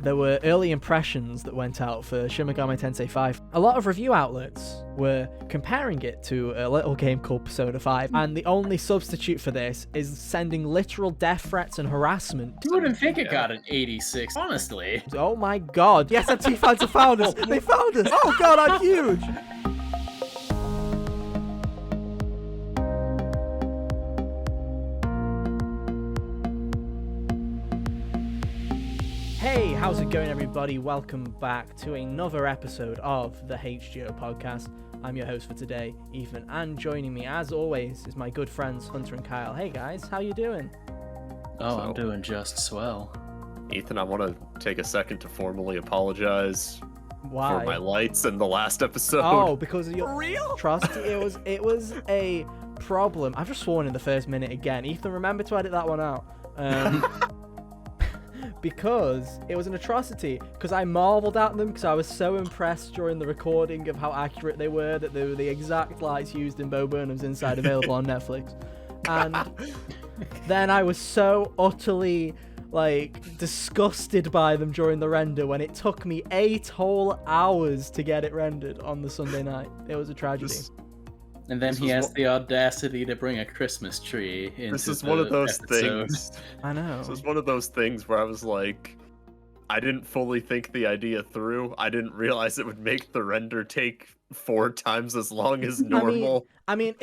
there were early impressions that went out for Shin Megami Tensei 5. A lot of review outlets were comparing it to a little game called Persona 5, and the only substitute for this is sending literal death threats and harassment. You wouldn't think it got an 86, honestly. Oh my god. Yes, SMT fans have found us. They found us. Oh god, I'm huge. Hey, how's it going, everybody? Welcome back to another episode of the HGO podcast. I'm your host for today, Ethan, and joining me, as always, is my good friends Hunter and Kyle. Hey guys, how you doing? Oh, I'm doing just swell. Ethan, I want to take a second to formally apologize Why? for my lights in the last episode. Oh, because of your For real? trust. It was a problem. I've just sworn in the first minute again. Ethan, remember to edit that one out. Because it was an atrocity, because I marveled at them because I was so impressed during the recording of how accurate they were, that they were the exact lights used in Bo Burnham's Inside, available on Netflix. And then I was so utterly disgusted by them during the render when it took me 8 whole hours to get it rendered on the Sunday night. It was a tragedy. And then he has the audacity to bring a Christmas tree into This is one of those episode. things. I know. This is one of those things where I was like, I didn't fully think the idea through. I didn't realize it would make the render take 4 times as long as normal. I mean,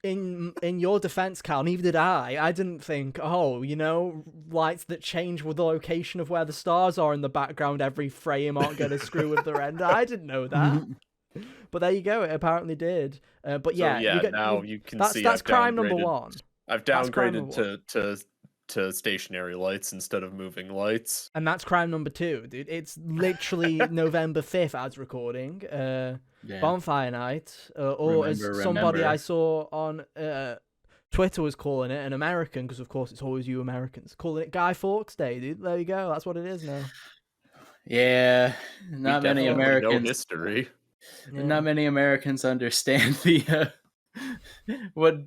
in your defense, Cal, neither did I. I didn't think, lights that change with the location of where the stars are in the background every frame aren't going to screw with the render. I didn't know that. But there you go. It apparently did. But yeah, you can see that's I've crime number downgraded- one. I've That's crime downgraded to stationary lights instead of moving lights. And that's crime number 2, dude. It's literally November 5th as recording. Bonfire night, or as somebody I saw on Twitter was calling it, an American, because of course it's always you Americans, calling it Guy Fawkes Day, dude. There you go. That's what it is now. Yeah, not many Americans. Know history. Yeah. Not many Americans understand the what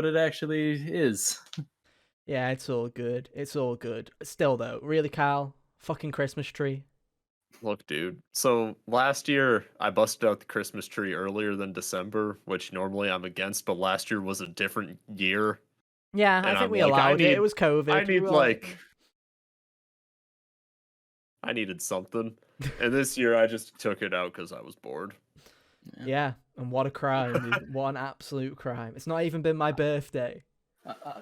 it actually is. Yeah, it's all good. It's all good. Still though, really, Kyle, fucking Christmas tree. Look, dude. So last year I busted out the Christmas tree earlier than December, which normally I'm against, but last year was a different year. Yeah, I And think I'm we like, allowed it. It was COVID. I needed something. And this year I just took it out because I was bored. Yeah, and what a crime, dude. What an absolute crime. It's not even been my birthday.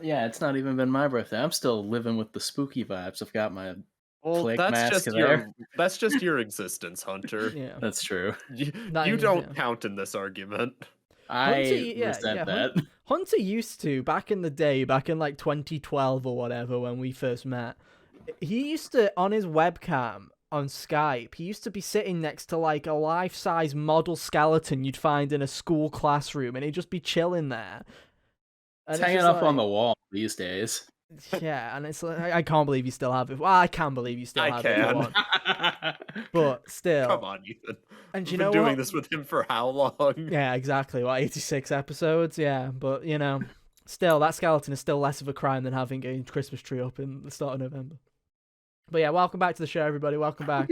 Yeah, it's not even been my birthday. I'm still living with the spooky vibes. I've got my Click that's mask just there. that's just your existence, Hunter. Yeah. That's true. You don't count in this argument. I Hunter, resent that. Hunter used to, back in the day, back in 2012 or whatever, when we first met, he used to, on his webcam on Skype, he used to be sitting next to a life-size model skeleton you'd find in a school classroom, and he'd just be chilling there. And It's hanging up on the wall these days. Yeah, and it's I can't believe you still have it. Well, I can believe you still have it. If you want. But still. Come on, Ethan. And We've you been know doing what? this with him for how long? Yeah, exactly. 86 episodes? Yeah, but, still, that skeleton is still less of a crime than having a Christmas tree up in the start of November. But yeah, welcome back to the show, everybody. Welcome back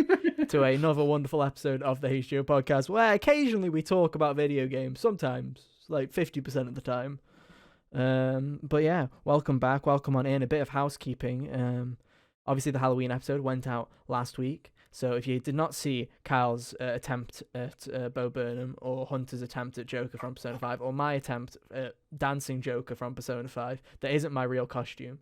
to another wonderful episode of the HGO podcast, where occasionally we talk about video games, sometimes, 50% of the time. But yeah, welcome back, welcome on in. A bit of housekeeping. Obviously the Halloween episode went out last week, so if you did not see Kyle's attempt at Bo Burnham, or Hunter's attempt at Joker from Persona 5, or my attempt at dancing Joker from Persona 5, that isn't my real costume,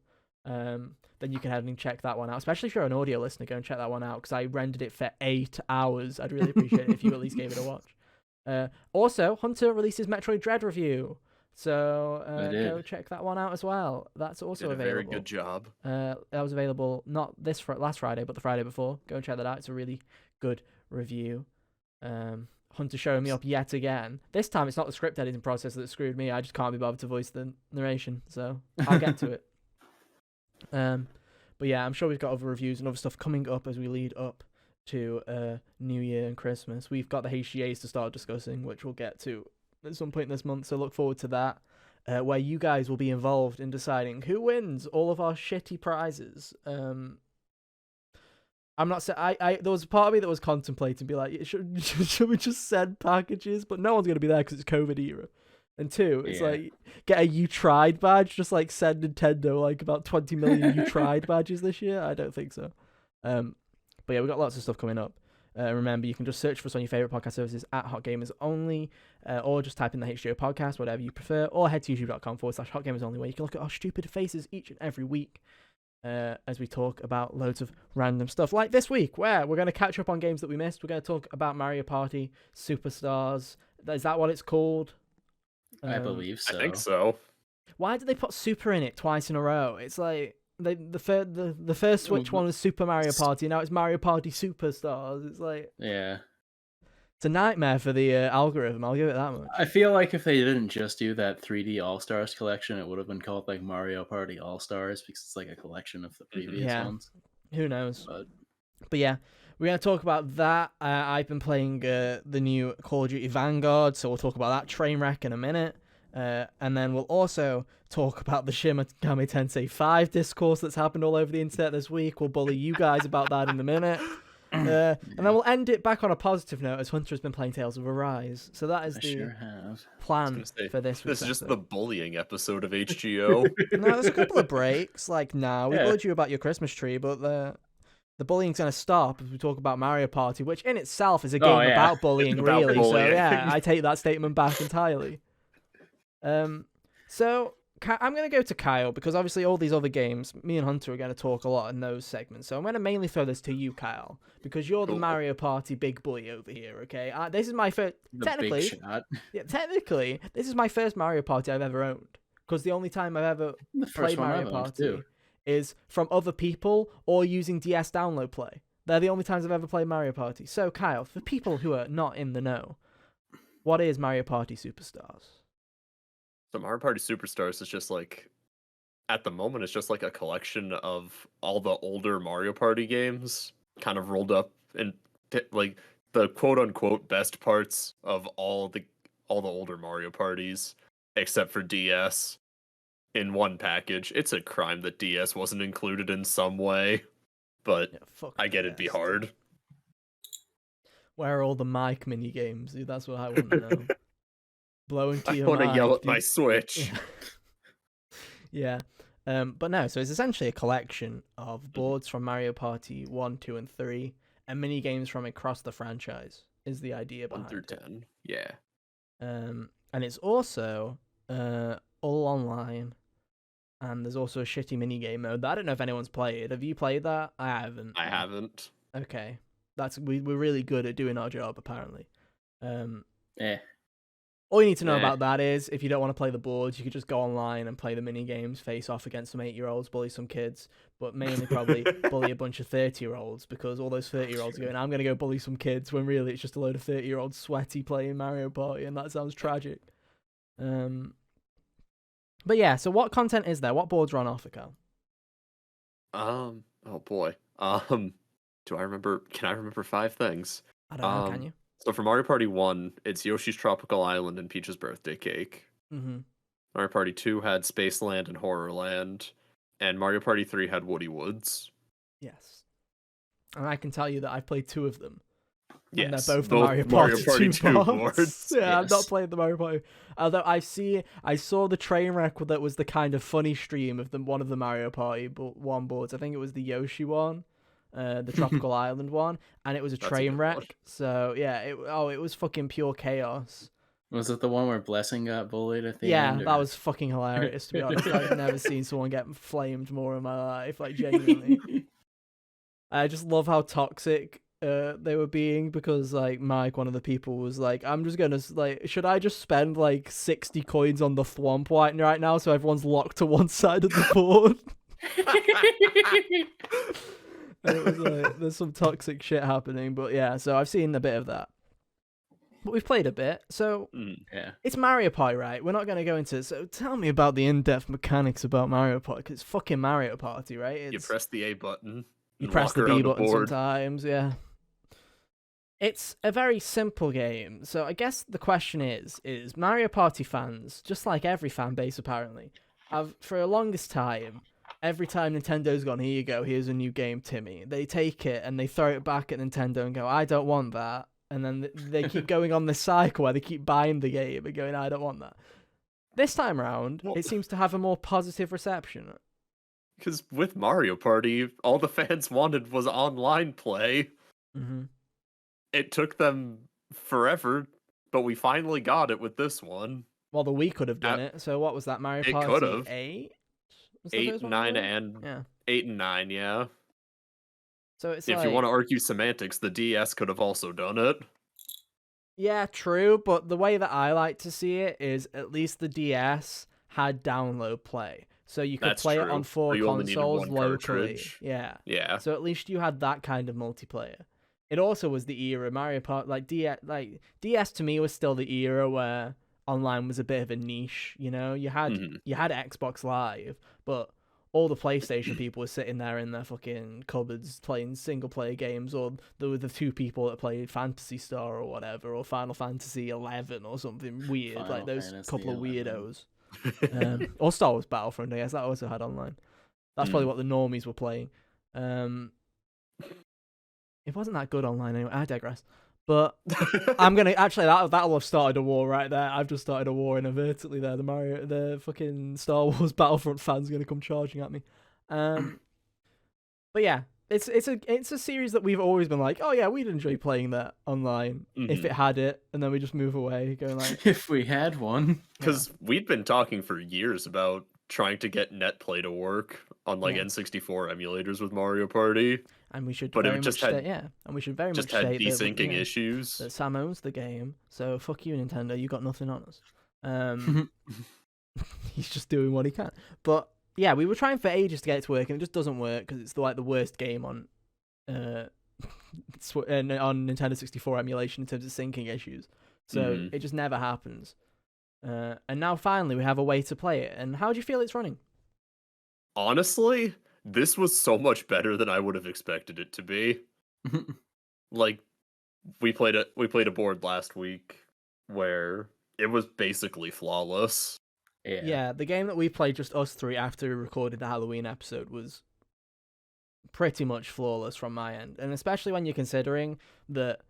then you can head and check that one out. Especially if you're an audio listener, go and check that one out, because I rendered it for 8 hours. I'd really appreciate it if you at least gave it a watch. Also, Hunter released his Metroid Dread review, so go check that one out as well. That's also available. Very good job. That was available not last Friday, but the Friday before. Go and check that out. It's a really good review. Hunter showing me up yet again. This time it's not the script editing process that screwed me. I just can't be bothered to voice the narration, so I'll get to it. But yeah, I'm sure we've got other reviews and other stuff coming up as we lead up to New Year and Christmas. We've got the HGAs to start discussing, which we'll get to at some point this month, so look forward to that, where you guys will be involved in deciding who wins all of our shitty prizes. I'm not saying there was a part of me that was contemplating, be like, should we just send packages? But no one's gonna be there because it's COVID era. And two, it's like get a "You Tried" badge, just like send Nintendo like about 20 million "You Tried" badges this year. I don't think so. But yeah, we got lots of stuff coming up. Remember, you can just search for us on your favorite podcast services at Hot Gamers Only, or just type in the HGO podcast, whatever you prefer, or head to youtube.com/Hot Gamers Only, where you can look at our stupid faces each and every week. As we talk about loads of random stuff, like this week, where we're going to catch up on games that we missed. We're going to talk about Mario Party Superstars. Is that what it's called? I believe so. I think so. Why did they put Super in it twice in a row? It's like the first Switch one was Super Mario Party. Now it's Mario Party Superstars. It's like it's a nightmare for the algorithm. I'll give it that much. I feel like if they didn't just do that 3D All Stars collection, it would have been called like Mario Party All Stars because it's like a collection of the previous ones. Who knows? But yeah, we're going to talk about that. I've been playing the new Call of Duty Vanguard, so we'll talk about that train wreck in a minute. And then we'll also talk about the Shin Megami Tensei 5 discourse that's happened all over the internet this week. We'll bully you guys about that in a minute. And then we'll end it back on a positive note as Hunter has been playing Tales of Arise. So that is the plan for this week. This is just the bullying episode of HGO. No, there's a couple of breaks. Like, we bullied you about your Christmas tree, but the bullying's going to stop as we talk about Mario Party, which in itself is a game about bullying, really. So yeah, I take that statement back entirely. So I'm going to go to Kyle because obviously all these other games, me and Hunter are going to talk a lot in those segments. So I'm going to mainly throw this to you, Kyle, because you're the Mario Party big boy over here. Okay, this is my first. Technically, this is my first Mario Party I've ever owned because the only time I've ever played Mario Party is from other people or using DS download play. They're the only times I've ever played Mario Party. So Kyle, for people who are not in the know, what is Mario Party Superstars? So Mario Party Superstars is just like, at the moment, it's just like a collection of all the older Mario Party games, kind of rolled up in like the quote unquote best parts of all the older Mario parties, except for DS, in one package. It's a crime that DS wasn't included in some way, but I get it'd be hard. Where are all the mic mini games? Dude, that's what I want to know. Blow into your mic. I want to yell at dude. my Switch. Yeah. But no, so it's essentially a collection of boards from Mario Party 1, 2, and 3, and mini games from across the franchise, is the idea behind 1 through 10. Yeah. And it's also all online, and there's also a shitty mini game mode that I don't know if anyone's played. Have you played that? I haven't. I haven't. Okay. We're really good at doing our job, apparently. All you need to know about that is, if you don't want to play the boards, you could just go online and play the mini games, face off against some 8-year-olds, bully some kids, but mainly probably bully a bunch of 30-year-olds, because all those 30-year-olds are going, I'm going to go bully some kids, when really it's just a load of 30-year-olds sweaty playing Mario Party, and that sounds tragic. But yeah, so what content is there? What boards are on offer, Cal? Oh boy. Do I remember? Can I remember 5 things? I don't know, can you? So for Mario Party 1, it's Yoshi's Tropical Island and Peach's Birthday Cake. Mm-hmm. Mario Party 2 had Spaceland and Horrorland. And Mario Party 3 had Woody Woods. Yes. And I can tell you that I've played 2 of them. Yes. And they're both the Mario Party 2 boards. Yeah, yes. I've not played the Mario Party. Although I saw the train wreck that was the kind of funny stream of one of the Mario Party 1 boards. I think it was the Yoshi one. The Tropical Island one, and it was a train wreck. So yeah, it was fucking pure chaos. Was it the one where Blessing got bullied at the end? Yeah, that was fucking hilarious, to be honest. I've never seen someone get flamed more in my life, like genuinely. I just love how toxic they were being, because like Mike, one of the people, was like, I'm just gonna should I just spend like 60 coins on the Thwomp right now so everyone's locked to one side of the board? And it was like, there's some toxic shit happening, but yeah, so I've seen a bit of that. But we've played a bit, so it's Mario Party, right? We're not going to go into it, so tell me about the in-depth mechanics about Mario Party, because it's fucking Mario Party, right? You press the A button. You press the B button sometimes, yeah. It's a very simple game, so I guess the question is Mario Party fans, just like every fan base apparently, have for the longest time every time Nintendo's gone, here you go, here's a new game, Timmy. They take it and they throw it back at Nintendo and go, I don't want that. And then they keep going on this cycle where they keep buying the game and going, I don't want that. This time around, it seems to have a more positive reception. Because with Mario Party, all the fans wanted was online play. Mm-hmm. It took them forever, but we finally got it with this one. Well, the Wii could have done it. So what was that, Mario It Party could've. 8? Was the 8, first one 9, good? and Yeah. 8 and 9, yeah. So it's If like, you want to argue semantics, the DS could have also done it. yeah, true, but the way that I like to see it is at least the DS had download play. So you could That's play it true. on 4 But you only needed consoles one locally. cartridge. Yeah. Yeah. So at least you had that kind of multiplayer. It also was the era Mario Party, like DS to me was still the era where online was a bit of a niche. You know, you had Xbox Live, but all the PlayStation people were sitting there in their fucking cupboards playing single player games, or there were the 2 people that played Phantasy Star or whatever, or Final Fantasy 11 or something weird, Final like those Fantasy couple of 11. weirdos. Or Star Wars Battlefront, I guess that also had online. That's probably what the normies were playing. It wasn't that good online anyway. I digress. But I'm gonna actually that'll have started a war right there. I've just started a war inadvertently there. The fucking Star Wars Battlefront fans are gonna come charging at me. But yeah, it's a series that we've always been like, oh yeah, we'd enjoy playing that online if it had it, and then we just move away, going like, If we had one. Because we'd been talking for years about trying to get net play to work on like N64 emulators with Mario Party. And we should But it very just much had- and we should very Just much had state desyncing that, issues. that Sam owns the game, so fuck you, Nintendo. You got nothing on us. He's just doing what he can. But yeah, we were trying for ages to get it to work, and it just doesn't work because it's the worst game on on Nintendo 64 emulation in terms of syncing issues. So it just never happens. And now finally we have a way to play it. And how do you feel it's running? Honestly, this was so much better than I would have expected it to be. Like, we played a board last week where it was basically flawless. Yeah, the game that we played, just us 3, after we recorded the Halloween episode, was pretty much flawless from my end. And especially when you're considering that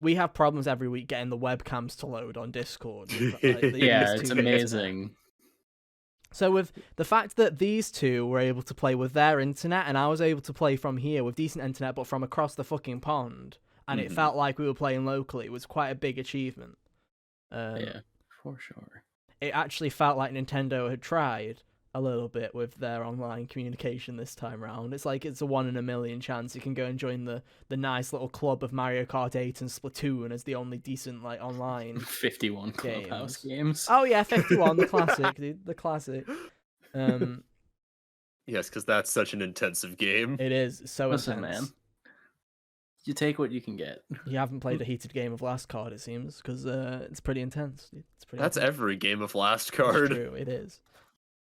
we have problems every week getting the webcams to load on Discord. Yeah, it's amazing. So with the fact that these 2 were able to play with their internet, and I was able to play from here with decent internet, but from across the fucking pond, and it felt like we were playing locally, was quite a big achievement. Yeah, for sure. It actually felt like Nintendo had tried a little bit with their online communication this time round. It's like it's a 1 in a million chance you can go and join the nice little club of Mario Kart 8 and Splatoon as the only decent like online 51 Clubhouse games. Oh yeah, 51, the classic, dude, the classic. Yes, because that's such an intensive game. It is so Listen, intense. man. You take what you can get. You haven't played a heated game of Last Card, it seems, because it's pretty intense. Dude. It's pretty. That's intense. every game of Last Card. It's true, it is.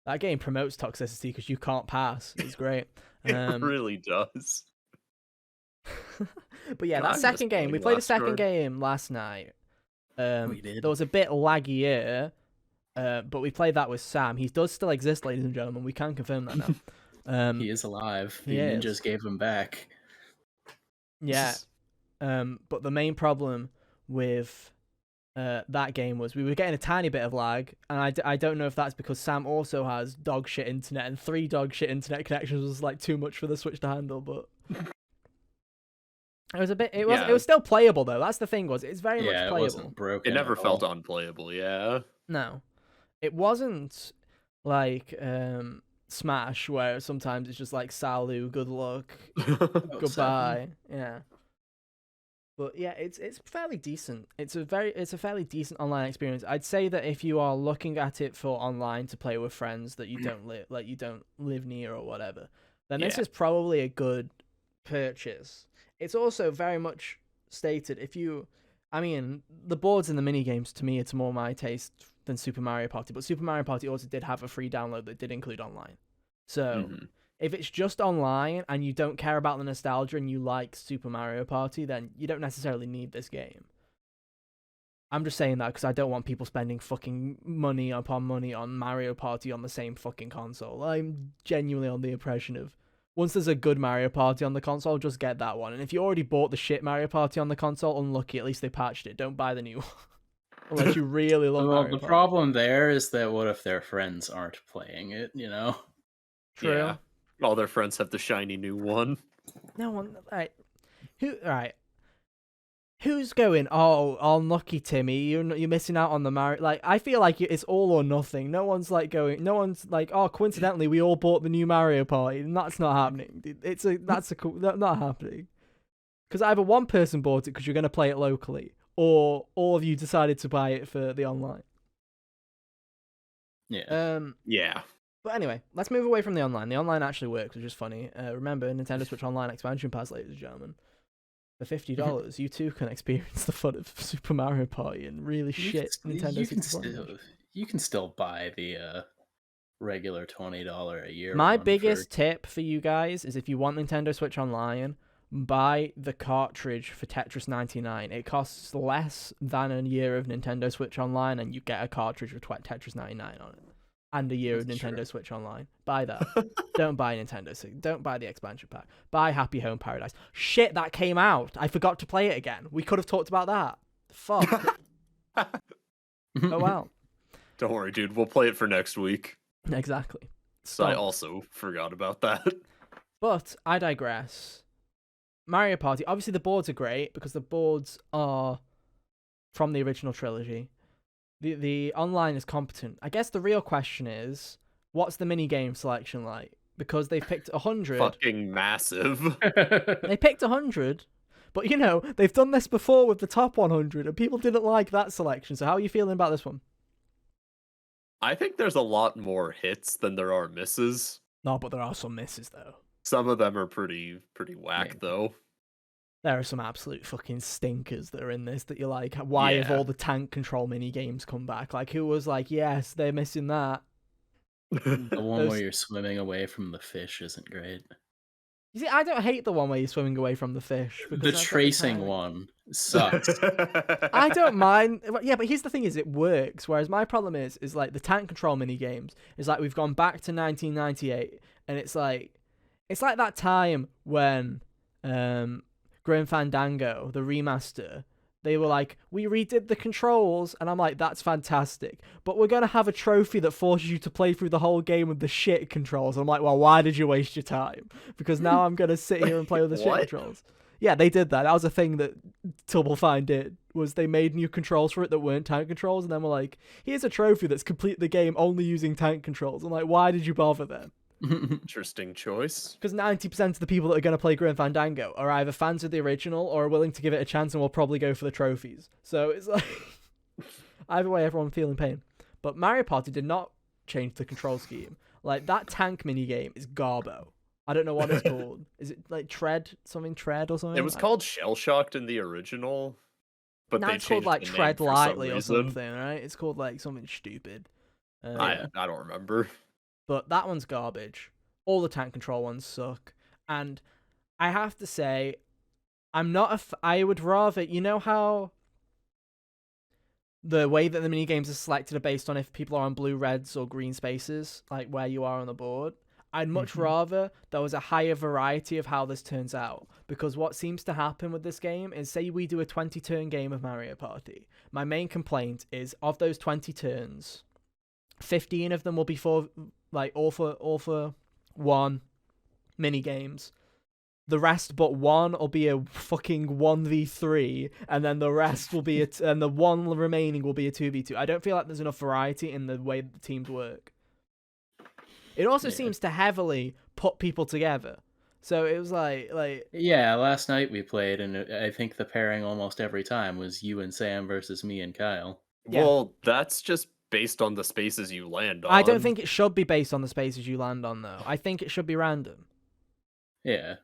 That game promotes toxicity because you can't pass. It's great. It really does. But yeah, that second game, we played a second game last night. We did. There was a bit laggier, but we played that with Sam. He does still exist, ladies and gentlemen. We can confirm that now. He is alive. The he ninjas is. gave him back. Yeah. But the main problem with that game was we were getting a tiny bit of lag, and I don't know if that's because Sam also has dog shit internet, and 3 dog shit internet connections was like too much for the Switch to handle, but it was a bit it was still playable though. That's the thing, it's very much playable. It wasn't broken. It never at felt all. unplayable, yeah. No. It wasn't like Smash where sometimes it's just like Salu, good luck, goodbye. Yeah. But yeah, it's fairly decent. It's a fairly decent online experience. I'd say that if you are looking at it for online to play with friends that you don't live near or whatever, then this is probably a good purchase. It's also very much stated the boards and the mini games to me it's more my taste than Super Mario Party, but Super Mario Party also did have a free download that did include online. So if it's just online and you don't care about the nostalgia and you like Super Mario Party, then you don't necessarily need this game. I'm just saying that because I don't want people spending fucking money upon money on Mario Party on the same fucking console. I'm genuinely on the impression of once there's a good Mario Party on the console, just get that one. And if you already bought the shit Mario Party on the console, unlucky. At least they patched it. Don't buy the new one. Unless you really love Well, Mario the Party. problem there is that what if their friends aren't playing it, you know? True. Yeah. All their friends have the shiny new one. No one. Right. Who's going? Oh, unlucky Timmy. You're missing out on the Mario. Like, I feel like it's all or nothing. No one's like going. No one's like, oh, coincidentally, we all bought the new Mario Party, and that's not happening. Not happening. Because either one person bought it because you're going to play it locally, or all of you decided to buy it for the online. Yeah. Yeah. But anyway, let's move away from the online. The online actually works, which is funny. Remember, Nintendo Switch Online expansion pass, ladies and gentlemen. For $50, you too can experience the fun of Super Mario Party and really shit Nintendo Super You can still buy the regular $20 a year. My biggest tip for you guys is if you want Nintendo Switch Online, buy the cartridge for Tetris 99. It costs less than a year of Nintendo Switch Online, and you get a cartridge with Tetris 99 on it. And a year of Nintendo Switch Online. Buy that. Don't buy Nintendo Switch. Don't buy the expansion pack. Buy Happy Home Paradise. Shit, that came out. I forgot to play it again. We could have talked about that. Fuck. Oh well. Don't worry, dude. We'll play it for next week. Exactly. So I also forgot about that. But I digress. Mario Party. Obviously, the boards are great because the boards are from the original trilogy. The online is competent. I guess the real question is, what's the mini game selection like? Because they picked 100. Fucking massive. They picked 100, but you know they've done this before with the top 100, and people didn't like that selection. So how are you feeling about this one? I think there's a lot more hits than there are misses. No, but there are some misses though. Some of them are pretty whack though. There are some absolute fucking stinkers that are in this that you're like, why have all the tank control mini games come back? Like, who was like, yes, they're missing that. The one where you're swimming away from the fish isn't great. You see, I don't hate the one where you're swimming away from the fish. The tracing one sucks. I don't mind. Yeah, but here's the thing: is it works. Whereas my problem is like the tank control mini games. Is like we've gone back to 1998, and it's like that time when Grim Fandango, the remaster, they were like, we redid the controls, and I'm like, that's fantastic. But we're going to have a trophy that forces you to play through the whole game with the shit controls. I'm like, well, why did you waste your time? Because now I'm going to sit here and play with the shit controls. Yeah, they did that. That was a thing that Double Fine did, was they made new controls for it that weren't tank controls, and then we're like, here's a trophy that's complete the game only using tank controls. I'm like, why did you bother then? Interesting choice. Because 90% of the people that are going to play Grim Fandango are either fans of the original or are willing to give it a chance and will probably go for the trophies. So it's like, either way, everyone feeling pain. But Mario Party did not change the control scheme. Like, that tank mini game is garbo. I don't know what it's called. Is it like Tread or something? It was called Shell Shocked in the original, but now they it's called changed like the name Tread for some Lightly or reason. something, right? It's called like something stupid. I don't remember. But that one's garbage. All the tank control ones suck. And I have to say, I would rather, you know how the way that the mini games are selected are based on if people are on blue, reds, or green spaces, like where you are on the board. I'd much rather there was a higher variety of how this turns out. Because what seems to happen with this game is, say we do a 20-turn game of Mario Party. My main complaint is, of those 20 turns, 15 of them will be for, like, all for one mini games. The rest but one will be a fucking 1v3, and then the rest will be and the one remaining will be a 2v2. I don't feel like there's enough variety in the way that the teams work. It also seems to heavily put people together. So it was like yeah, last night we played, and I think the pairing almost every time was you and Sam versus me and Kyle. Yeah. Well, that's just based on the spaces you land on. I don't think it should be based on the spaces you land on, though. I think it should be random. Yeah.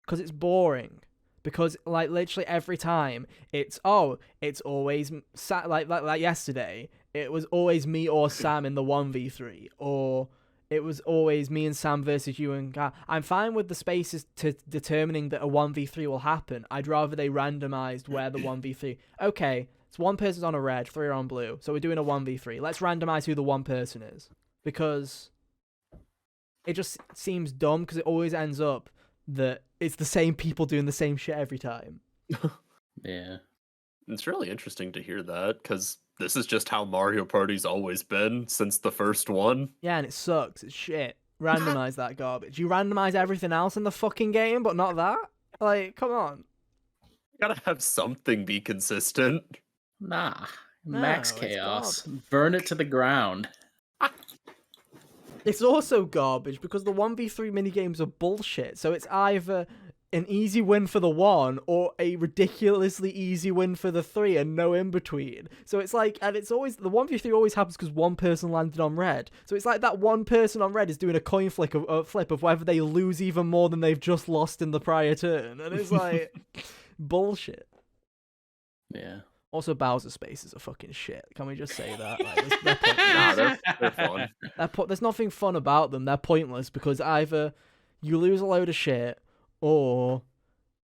Because it's boring. Because, like, literally every time, it's always... Like yesterday, it was always me or Sam in the 1v3. Or it was always me and Sam versus you and Kyle. I'm fine with the spaces to determining that a 1v3 will happen. I'd rather they randomized where the 1v3... Okay, It's one person's on a red, 3 are on blue. So we're doing a 1v3. Let's randomize who the one person is. Because it just seems dumb because it always ends up that it's the same people doing the same shit every time. Yeah. It's really interesting to hear that because this is just how Mario Party's always been since the first one. Yeah, and it sucks. It's shit. Randomize that garbage. You randomize everything else in the fucking game, but not that? Like, come on. Gotta have something be consistent. Nah. No, Max it's chaos. Burn it to the ground. It's also garbage because the 1v3 minigames are bullshit. So it's either an easy win for the 1 or a ridiculously easy win for the 3 and no in between. So it's like, and it's always, the 1v3 always happens because one person landed on red. So it's like that one person on red is doing a coin flip of whether they lose even more than they've just lost in the prior turn. And it's like, bullshit. Yeah. Also, Bowser spaces are fucking shit. Can we just say that? Like, They're fun. there's nothing fun about them. They're pointless because either you lose a load of shit or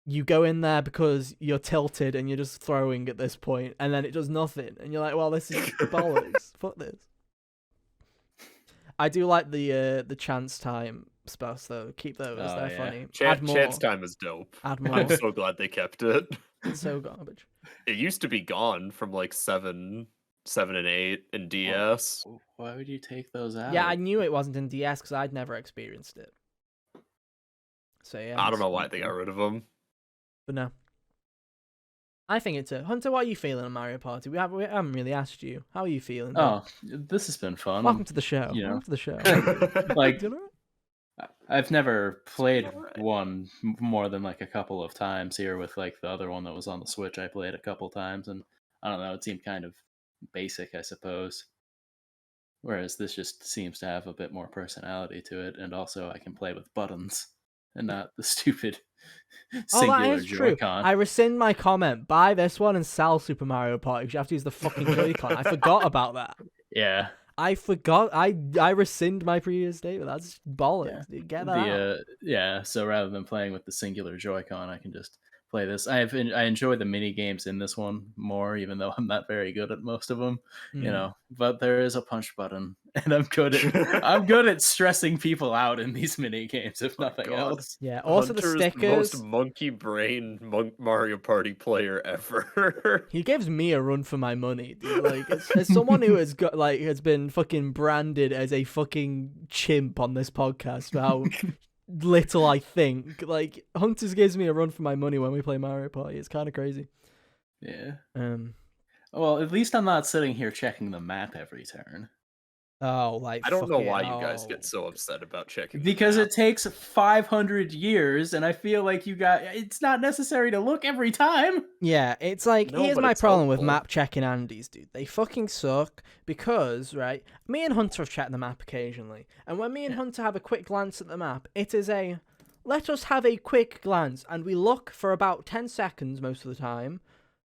you go in there because you're tilted and you're just throwing at this point and then it does nothing. And you're like, well, this is bollocks. Fuck this. I do like the chance time spells, though. Keep those. Oh, They're yeah. funny. Chance, Add more. chance time is dope. Add more. I'm so glad they kept it. It's so garbage. It used to be gone from like 7 and 8 in DS. Why would you take those out? Yeah, I knew it wasn't in DS because I'd never experienced it. So yeah. I don't know why they got rid of them. But no. I think it's a Hunter. What are you feeling on Mario Party? We haven't really asked you. How are you feeling? Oh, this has been fun. Welcome to the show. you know. Welcome to the show. Like, You know? I've never played alright. one more than like a couple of times here with like the other one that was on the Switch. I played a couple times and I don't know, it seemed kind of basic, I suppose. Whereas this just seems to have a bit more personality to it, and also I can play with buttons and not the stupid Oh, that singular is true. Joy-Con. I rescind my comment. Buy this one and sell Super Mario Party because you have to use the fucking Joy-Con. I forgot about that. Yeah. I forgot. I rescind my previous statement. That's bollocks. Dude. Get that out. Yeah, so rather than playing with the singular Joy-Con, I can just play this. I enjoy the mini games in this one more, even though I'm not very good at most of them, you know. But there is a punch button, and I'm good at stressing people out in these mini games, if nothing else. Yeah. Also, Hunter's the the stickers. most monkey brain Mario Party player ever. He gives me a run for my money, dude. Like, as someone who has been fucking branded as a fucking chimp on this podcast for how little I think. Like, Hunters gives me a run for my money when we play Mario Party. It's kind of crazy. Yeah. Well, at least I'm not sitting here checking the map every turn. Oh, like, I don't know why you fucking- guys get so upset about checking. Because the it takes 500 years, and I feel like it's not necessary to look every time. Yeah, it's like, No, here's but my it's problem with helpful. map checking Andes, dude. They fucking suck because, right, me and Hunter have checked the map occasionally, and when me and Hunter have a quick glance at the map, it is let us have a quick glance, and we look for about 10 seconds most of the time,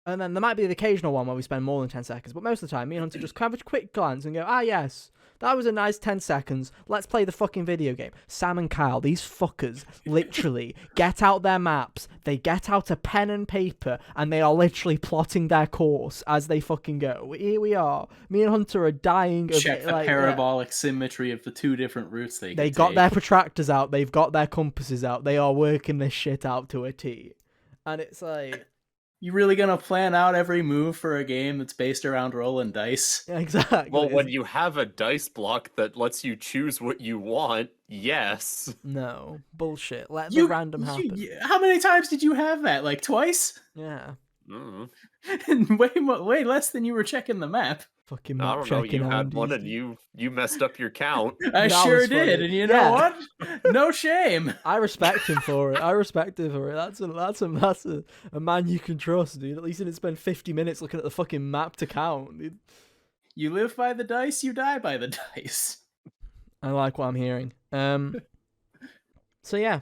and then there might be the occasional one where we spend more than 10 seconds, but most of the time, me and Hunter just have a quick glance and go, ah, yes, that was a nice 10 seconds. Let's play the fucking video game. Sam and Kyle, these fuckers, literally get out their maps. They get out a pen and paper, and they are literally plotting their course as they fucking go. Here we are. Me and Hunter are dying. Check the parabolic symmetry of the two different routes they They could got take. their protractors out. They've got their compasses out. They are working this shit out to a T. And it's like... You really gonna plan out every move for a game that's based around rolling dice? Exactly. Well, when you have a dice block that lets you choose what you want, yes. No. Bullshit. Let the random happen. How many times did you have that? Like twice? Yeah. Mm. And way less than you were checking the map. Fucking I map don't know. You checking had one Andes, and dude. you messed up your count. I That sure was funny. did, and you know Yeah. what? No shame. I respect him for it. That's a man you can trust, dude. At least he didn't spend 50 minutes looking at the fucking map to count, dude. You live by the dice, you die by the dice. I like what I'm hearing. So yeah,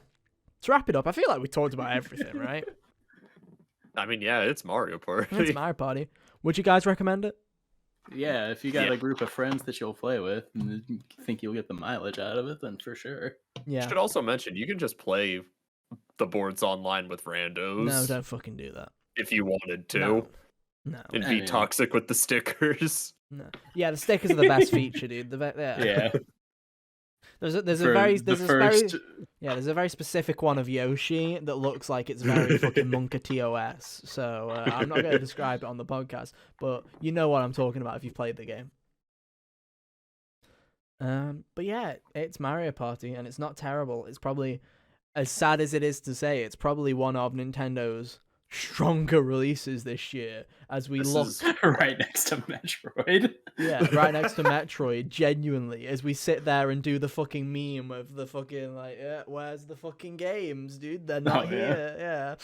to wrap it up, I feel like we talked about everything, right? I mean, yeah, it's Mario Party. It's Mario Party. Would you guys recommend it? Yeah, if you got Yeah. a group of friends that you'll play with and you think you'll get the mileage out of it, then for sure. Yeah. Should also mention you can just play the boards online with randos. No, don't fucking do that. if you wanted to. No. No. And be toxic with the stickers. No. Yeah, the stickers are the best feature, dude. Yeah. There's a very specific one of Yoshi that looks like it's very fucking Monka TOS. So I'm not going to describe it on the podcast, but you know what I'm talking about if you've played the game. But yeah, it's Mario Party, and it's not terrible. It's probably, as sad as it is to say, it's probably one of Nintendo's stronger releases this year as we look right next to Metroid. Yeah, right next to Metroid, genuinely, as we sit there and do the fucking meme of the fucking where's the fucking games, dude? They're not here. Yeah.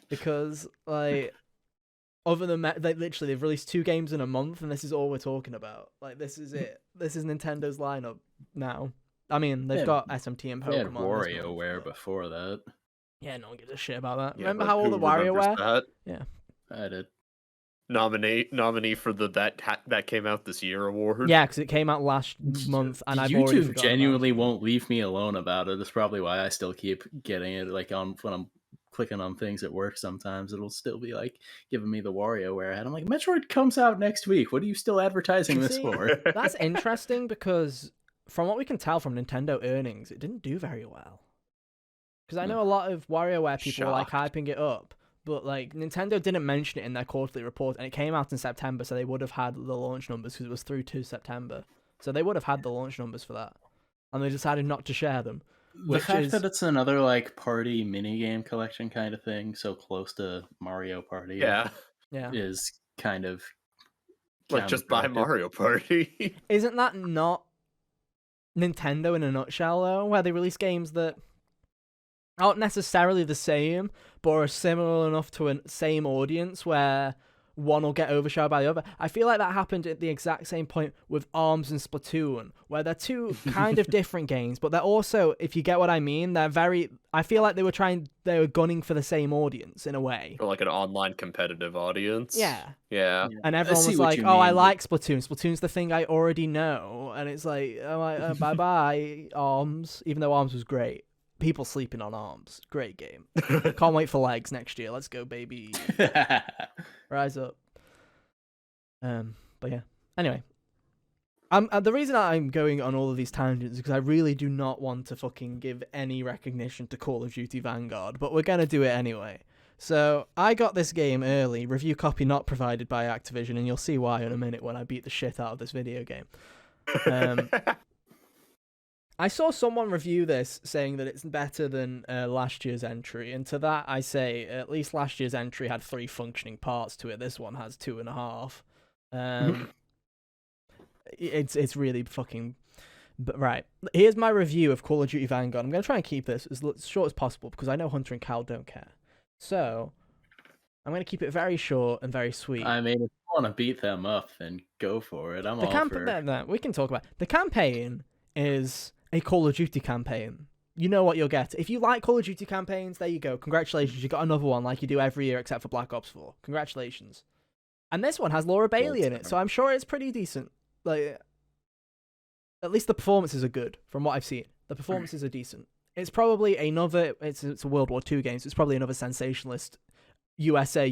Because other than literally they've released 2 games in a month and this is all we're talking about. This is it. This is Nintendo's lineup now. I mean, they've got SMT and Pokemon. They had WarioWare before that. Yeah, no one gives a shit about that. Yeah, Remember how all the WarioWare? Yeah. I did. Nominee for the that came out this year award. Yeah, because it came out last month, and I've already forgotten. YouTube genuinely won't leave me alone about it. That's probably why I still keep getting it. When I'm clicking on things at work, sometimes it'll still be giving me the WarioWare ad. I'm like, Metroid comes out next week. What are you still advertising this for? That's interesting because from what we can tell from Nintendo earnings, it didn't do very well. Because I know a lot of WarioWare people were hyping it up, but Nintendo didn't mention it in their quarterly report, and it came out in September, so they would have had the launch numbers because it was through to September. So they would have had the launch numbers for that, and they decided not to share them. The fact that it's another party minigame collection kind of thing, so close to Mario Party, is kind of just buy Mario Party. Isn't that not Nintendo in a nutshell though? Where they release games that aren't necessarily the same, but are similar enough to a same audience where one will get overshadowed by the other. I feel like that happened at the exact same point with ARMS and Splatoon, where they're 2 kind of different games, but they're also, if you get what I mean, I feel like they were gunning for the same audience in a way. Or an online competitive audience. Yeah. Yeah. And everyone was like, oh, I like Splatoon. Splatoon's the thing I already know. And it's bye-bye, ARMS, even though ARMS was great. People sleeping on ARMS. Great game. Can't wait for legs next year. Let's go, baby. Rise up. But yeah. Anyway. The reason I'm going on all of these tangents is because I really do not want to fucking give any recognition to Call of Duty Vanguard, but we're going to do it anyway. So, I got this game early, review copy not provided by Activision, and you'll see why in a minute when I beat the shit out of this video game. I saw someone review this saying that it's better than last year's entry, and to that I say at least last year's entry had 3 functioning parts to it. This one has 2.5. It's really fucking... But right, here's my review of Call of Duty Vanguard. I'm going to try and keep this as short as possible because I know Hunter and Cal don't care. So, I'm going to keep it very short and very sweet. I mean, if you want to beat them up, then go for it. We can talk about it. The campaign is a Call of Duty campaign. You know what you'll get. If you like Call of Duty campaigns, there you go. Congratulations, you got another one like you do every year except for Black Ops 4. Congratulations. And this one has Laura Bailey in it, so I'm sure it's pretty decent. At least the performances are good, from what I've seen. The performances are decent. It's probably it's a World War II game, so it's probably another sensationalist USA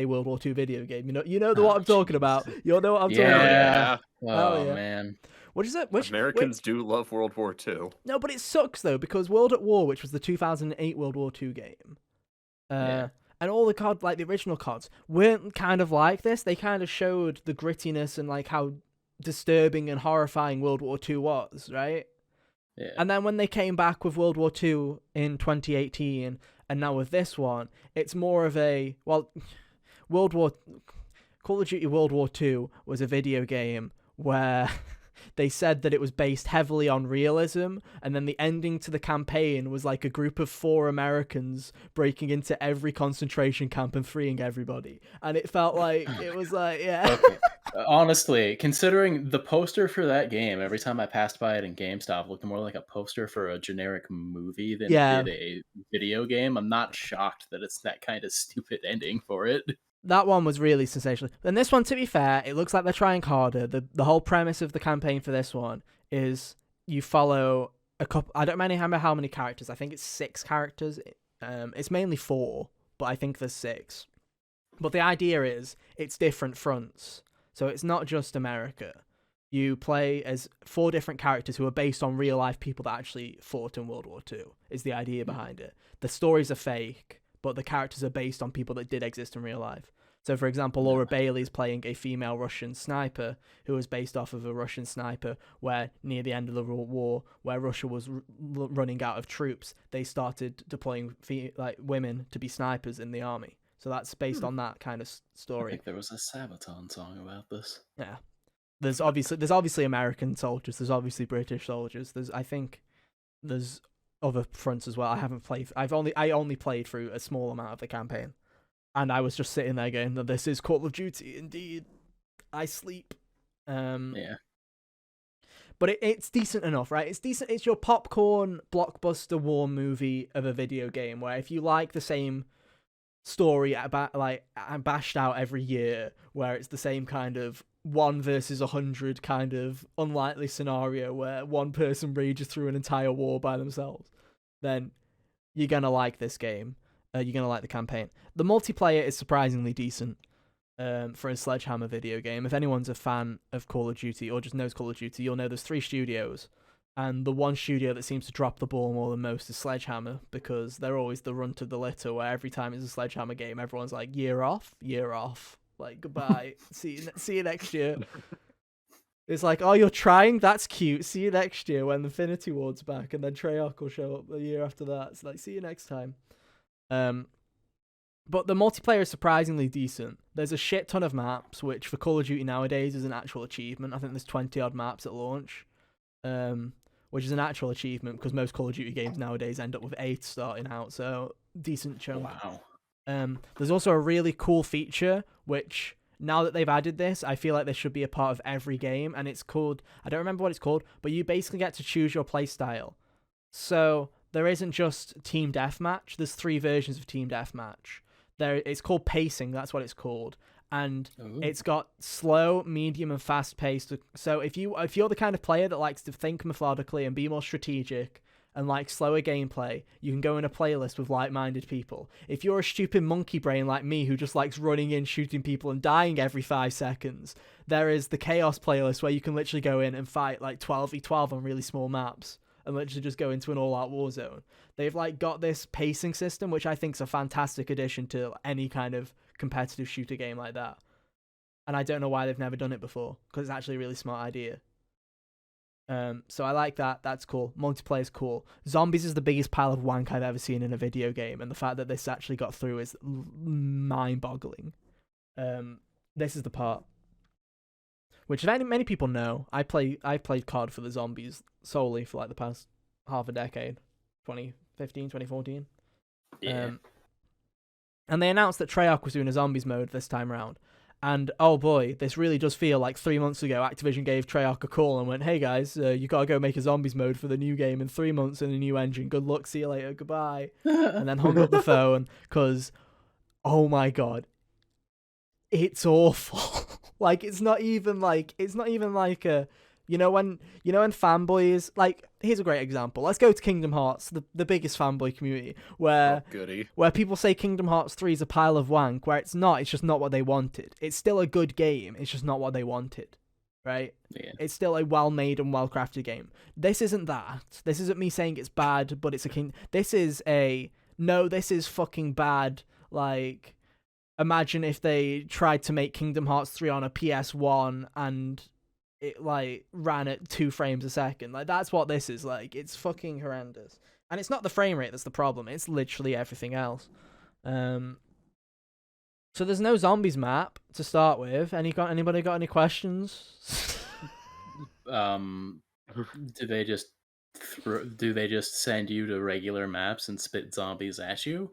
World War II video game. You know what I'm talking about. You'll know what I'm talking about. Oh, man. What is it? Americans do love World War II. No, but it sucks though, because World at War, which was the 2008 World War II game, and all the COD, the original CODs, weren't kind of like this. They kind of showed the grittiness and how disturbing and horrifying World War II was, right? Yeah. And then when they came back with World War II in 2018, and now with this one, it's more of a Call of Duty World War II was a video game where they said that it was based heavily on realism, and then the ending to the campaign was a group of 4 Americans breaking into every concentration camp and freeing everybody. And it felt it was yeah. Okay. Honestly, considering the poster for that game, every time I passed by it in GameStop, looked more like a poster for a generic movie than it did a video game. I'm not shocked that it's that kind of stupid ending for it. That one was really sensational. And this one, to be fair, it looks like they're trying harder. The whole premise of the campaign for this one is you follow a couple... I don't remember how many characters. I think it's 6 characters. It's mainly 4, but I think there's 6. But the idea is it's different fronts. So it's not just America. You play as 4 different characters who are based on real life people that actually fought in World War II, is the idea behind it. The stories are fake, but the characters are based on people that did exist in real life. So, for example, Laura Bailey is playing a female Russian sniper who was based off of a Russian sniper where, near the end of the war, where Russia was running out of troops, they started deploying women to be snipers in the army. So that's based on that kind of story. I think there was a Sabaton song about this. Yeah. There's obviously American soldiers. There's obviously British soldiers. There's other fronts as well. I only played through a small amount of the campaign, and I was just sitting there going, "This is Call of Duty, indeed." I sleep. Yeah. But it's decent enough, right? It's decent. It's your popcorn blockbuster war movie of a video game where if you like the same story about bashed out every year, where it's the same kind of 1 versus 100 kind of unlikely scenario where one person rages through an entire war by themselves, then you're gonna like this game. You're gonna like the campaign. The multiplayer is surprisingly decent for a Sledgehammer video game. If anyone's a fan of Call of Duty or just knows Call of Duty, you'll know there's 3 studios, and the one studio that seems to drop the ball more than most is Sledgehammer, because they're always the runt of the litter, where every time it's a Sledgehammer game, everyone's like, year off. Like, goodbye. see you next year. It's like, oh, you're trying? That's cute. See you next year when Infinity Ward's back, and then Treyarch will show up the year after that. It's like, see you next time. But the multiplayer is surprisingly decent. There's a shit ton of maps, which for Call of Duty nowadays is an actual achievement. I think there's 20-odd maps at launch, which is an actual achievement because most Call of Duty games nowadays end up with 8 starting out, so decent chunk. Wow. There's also a really cool feature, which, now that they've added this, I feel like this should be a part of every game, and it's called, I don't remember what it's called, but you basically get to choose your playstyle. So there isn't just Team Deathmatch, there's 3 versions of Team Deathmatch. It's called pacing, that's what it's called. And it's got slow, medium, and fast-paced. So if you're the kind of player that likes to think methodically and be more strategic, and like slower gameplay, you can go in a playlist with like-minded people. If you're a stupid monkey brain like me who just likes running in, shooting people, and dying every 5 seconds, there is the Chaos playlist where you can literally go in and fight like 12v12 on really small maps and literally just go into an all-out war zone. They've like got this pacing system, which I think is a fantastic addition to any kind of competitive shooter game like that. And I don't know why they've never done it before, because it's actually a really smart idea. So I like that. That's cool. Multiplayer's cool. Zombies is the biggest pile of wank I've ever seen in a video game, and the fact that this actually got through is mind-boggling. This is the part which many people know. I played COD for the zombies solely for like the past half a decade, 2015, 2014. Yeah. And they announced that Treyarch was doing a zombies mode this time around. And oh boy, this really does feel like 3 months ago Activision gave Treyarch a call and went, hey guys, you gotta go make a zombies mode for the new game in 3 months in a new engine. Good luck, see you later, goodbye. And then hung up the phone because, oh my god, it's awful. Like it's not even like a, when fanboys, like, here's a great example. Let's go to Kingdom Hearts, the biggest fanboy community, where people say Kingdom Hearts 3 is a pile of wank, where it's not, it's just not what they wanted. It's still a good game, it's just not what they wanted, right? Yeah. It's still a well-made and well-crafted game. This isn't that. This isn't me saying it's bad, but it's this is fucking bad, like, imagine if they tried to make Kingdom Hearts 3 on a PS1 and it like ran at 2 frames a second. Like that's what this is like. It's fucking horrendous. And it's not the frame rate that's the problem. It's literally everything else. So there's no zombies map to start with. Anybody got any questions? Do they just send you to regular maps and spit zombies at you?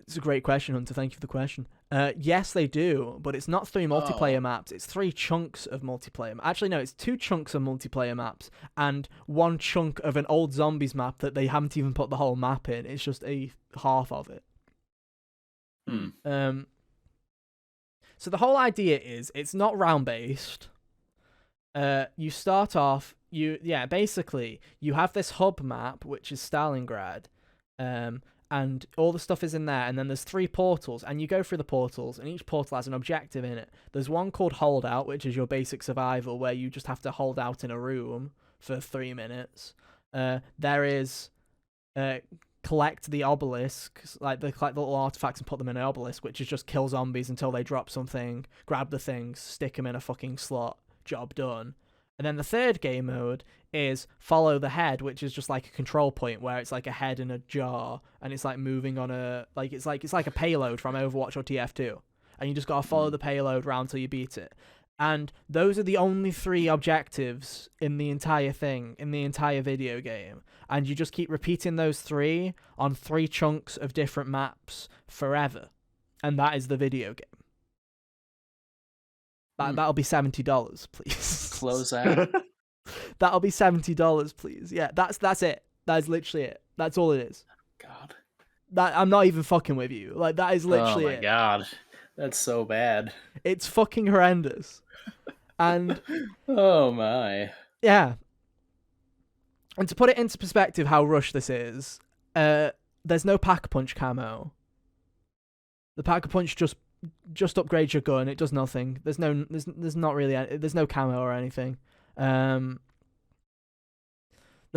It's a great question, Hunter. Thank you for the question. Yes, they do, but it's not 3 multiplayer maps. It's 3 chunks of multiplayer. Actually, no, it's 2 chunks of multiplayer maps and 1 chunk of an old zombies map that they haven't even put the whole map in. It's just a half of it. So the whole idea is it's not round-based. You start off, basically, you have this hub map, which is Stalingrad, and all the stuff is in there, and then there's 3 portals, and you go through the portals, and each portal has an objective in it. There's one called Holdout, which is your basic survival, where you just have to hold out in a room for 3 minutes. There is collect the obelisks, collect the little artifacts and put them in an obelisk, which is just kill zombies until they drop something, grab the things, stick them in a fucking slot, job done. And then the third game mode is follow the head, which is just like a control point where it's like a head in a jar, and it's like moving on it's like a payload from Overwatch or TF2, and you just gotta follow the payload round till you beat it. And those are the only 3 objectives in the entire thing, in the entire video game. And you just keep repeating those 3 on 3 chunks of different maps forever. And that is the video game. That'll be $70, please. Close out. That'll be $70, please. Yeah, that's it. That is literally it. That's all it is. God. I'm not even fucking with you. Like, that is literally it. Oh my God. That's so bad. It's fucking horrendous. And oh my. Yeah. And to put it into perspective how rushed this is, there's no Pack-a-Punch camo. The Pack-a-Punch just upgrades your gun. It does nothing. There's not really there's no camo or anything. The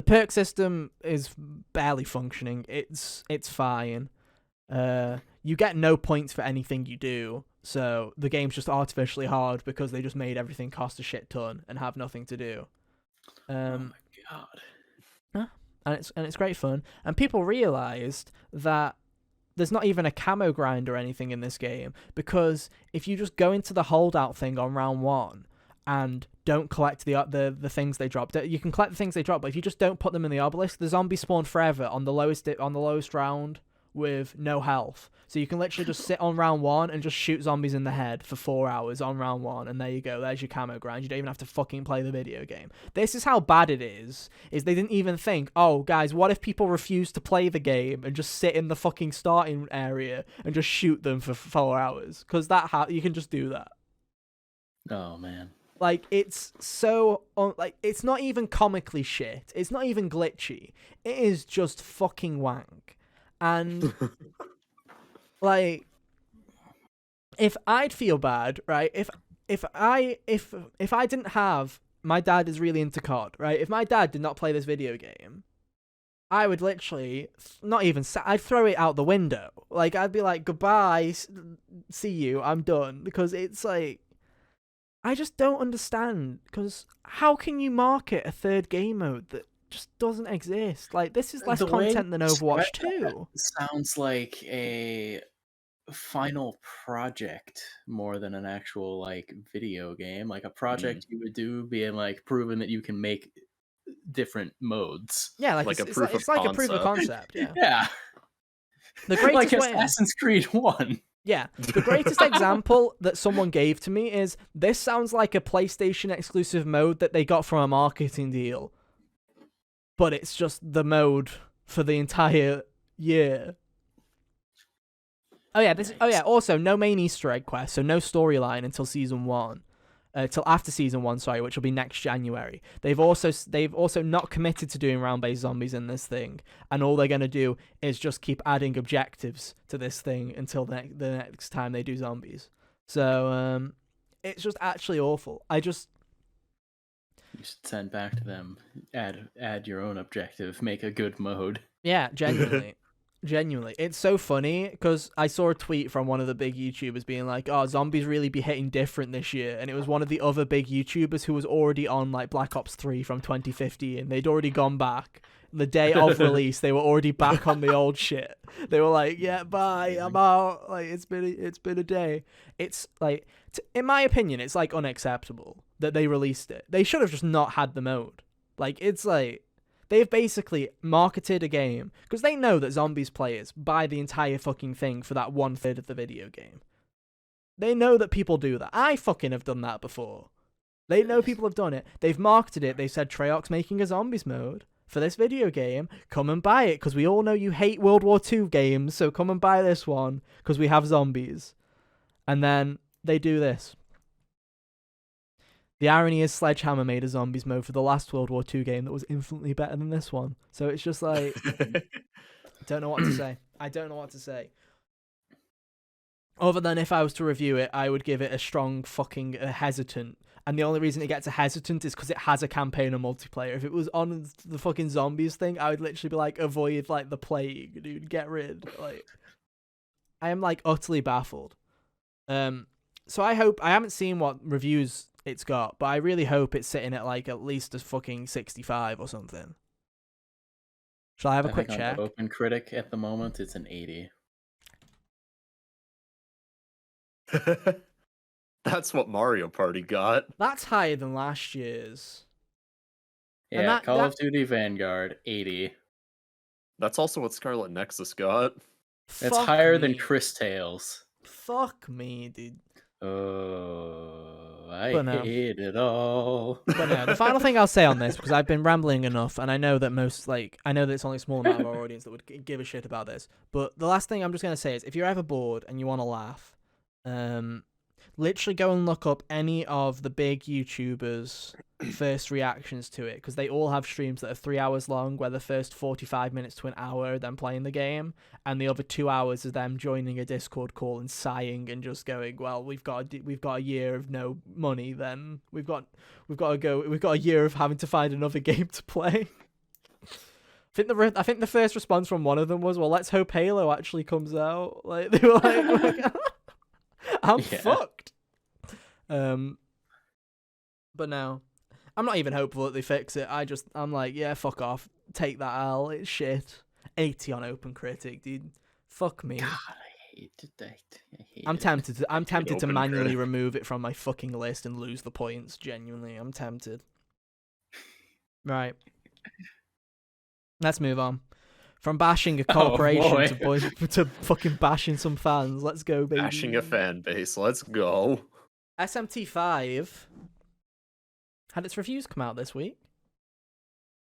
perk system is barely functioning. It's fine. You get no points for anything you do, so the game's just artificially hard because they just made everything cost a shit ton and have nothing to do. Oh my God. And it's great fun. And people realized that there's not even a camo grind or anything in this game, because if you just go into the holdout thing on round 1 and don't collect the things they dropped, you can collect the things they drop, but if you just don't put them in the obelisk, the zombies spawn forever on the lowest round with no health. So you can literally just sit on round 1 and just shoot zombies in the head for 4 hours on round 1, and there you go. There's your camo grind. You don't even have to fucking play the video game. This is how bad it is they didn't even think, oh, guys, what if people refuse to play the game and just sit in the fucking starting area and just shoot them for 4 hours? Because you can just do that. Oh, man. Like, it's so... it's not even comically shit. It's not even glitchy. It is just fucking wank. And... like, if I'd feel bad, right? If I didn't have, my dad is really into COD, right? If my dad did not play this video game, I would literally I'd throw it out the window. Like, I'd be like, goodbye, see you, I'm done. Because it's like, I just don't understand. Because how can you market a third game mode that just doesn't exist? Like, this is less content than Overwatch 2. Sounds like a final project more than an actual like video game, like a project you would do, being like proving that you can make different modes. Yeah, like it's like a proof of concept. Yeah. Yeah. The greatest like Assassin's Creed 1. Yeah, the greatest example that someone gave to me is, this sounds like a PlayStation exclusive mode that they got from a marketing deal, but it's just the mode for the entire year. Also, no main Easter egg quest, so no storyline until season 1. Till after season 1, sorry, which will be next January. They've also not committed to doing round-based zombies in this thing, and all they're going to do is just keep adding objectives to this thing until the next time they do zombies. So, it's just actually awful. You should send back to them, add your own objective, make a good mode. Yeah, genuinely. Genuinely. It's so funny, because I saw a tweet from one of the big YouTubers being like, oh, zombies really be hitting different this year, and it was one of the other big YouTubers who was already on like Black Ops 3 from 2015. They'd already gone back. The day of release, they were already back on the old shit. They were like, yeah, bye, I'm out. Like, it's been a day. It's like, in my opinion, it's like unacceptable that they released it. They should have just not had the mode. Like, it's like, they've basically marketed a game because they know that zombies players buy the entire fucking thing for that 1/3 of the video game. They know that people do that. I fucking have done that before. They know people have done it. They've marketed it. They said, Treyarch's making a zombies mode for this video game. Come and buy it, because we all know you hate World War II games, so come and buy this one because we have zombies. And then they do this. The irony is Sledgehammer made a zombies mode for the last World War II game that was infinitely better than this one. So it's just like, I don't know what to say. I don't know what to say. Other than if I was to review it, I would give it a strong fucking hesitant. And the only reason it gets a hesitant is because it has a campaign and multiplayer. If it was on the fucking zombies thing, I would literally be like, avoid like the plague, dude. Get rid. Like, I am like utterly baffled. So I haven't seen what reviews it's got, but I really hope it's sitting at like at least a fucking 65 or something. Shall I have a quick check? On Open Critic at the moment, it's an 80. That's what Mario Party got. That's higher than last year's. Yeah, Call of Duty Vanguard, 80. That's also what Scarlet Nexus got. That's higher than Chris Tales. Fuck me, dude. Oh, I hate it all. But no, the final thing I'll say on this, because I've been rambling enough, and I know that it's only a small amount of our audience that would give a shit about this. But the last thing I'm just going to say is, if you're ever bored and you want to laugh, literally go and look up any of the big YouTubers' first reactions to it, because they all have streams that are 3 hours long, where the first 45 minutes to an hour are them playing the game, and the other 2 hours is them joining a Discord call and sighing and just going, "Well, we've got a year of no money. Then we've got a year of having to find another game to play." I think the first response from one of them was, "Well, let's hope Halo actually comes out." Like, they were like I'm fucked. But no, I'm not even hopeful that they fix it. I'm like, yeah, fuck off. Take that L. It's shit. 80 on Open Critic, dude. Fuck me. God, I hate it. I'm tempted to manually remove it from my fucking list and lose the points. Genuinely, I'm tempted. Right. Let's move on. From bashing a corporation to fucking bashing some fans. Let's go, baby. Bashing a fan base. Let's go. SMT5 had its reviews come out this week.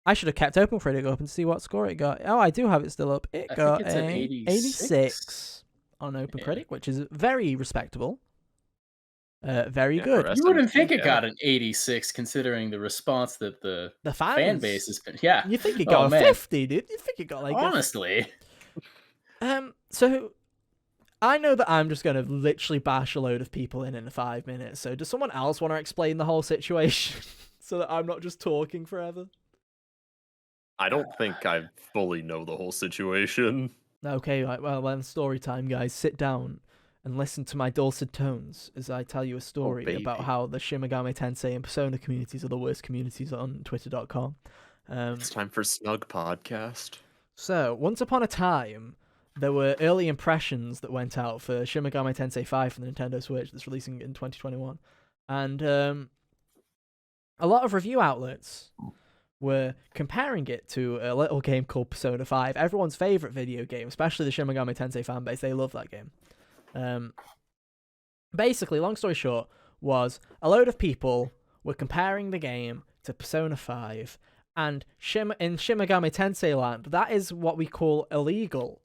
I should have kept Open Critic open to see what score it got. Oh, I do have it still up. It got an 86 on Open Critic, which is very respectable. Very good. You wouldn't think it got an 86 considering the response that the fan base has been. Yeah. You think it got a 50, dude? You think it got like honestly. So I know that I'm just going to literally bash a load of people in 5 minutes. So does someone else want to explain the whole situation so that I'm not just talking forever? I don't think I fully know the whole situation. Okay, right, well then story time, guys. Sit down and listen to my dulcet tones as I tell you a story about how the Shin Megami Tensei and Persona communities are the worst communities on Twitter.com. It's time for Snug Podcast. So, once upon a time, there were early impressions that went out for Shin Megami Tensei 5 for the Nintendo Switch that's releasing in 2021. And a lot of review outlets were comparing it to a little game called Persona 5, everyone's favourite video game, especially the Shin Megami Tensei fanbase. They love that game. Basically, long story short, was a load of people were comparing the game to Persona 5, and in Shin Megami Tensei land, that is what we call illegal.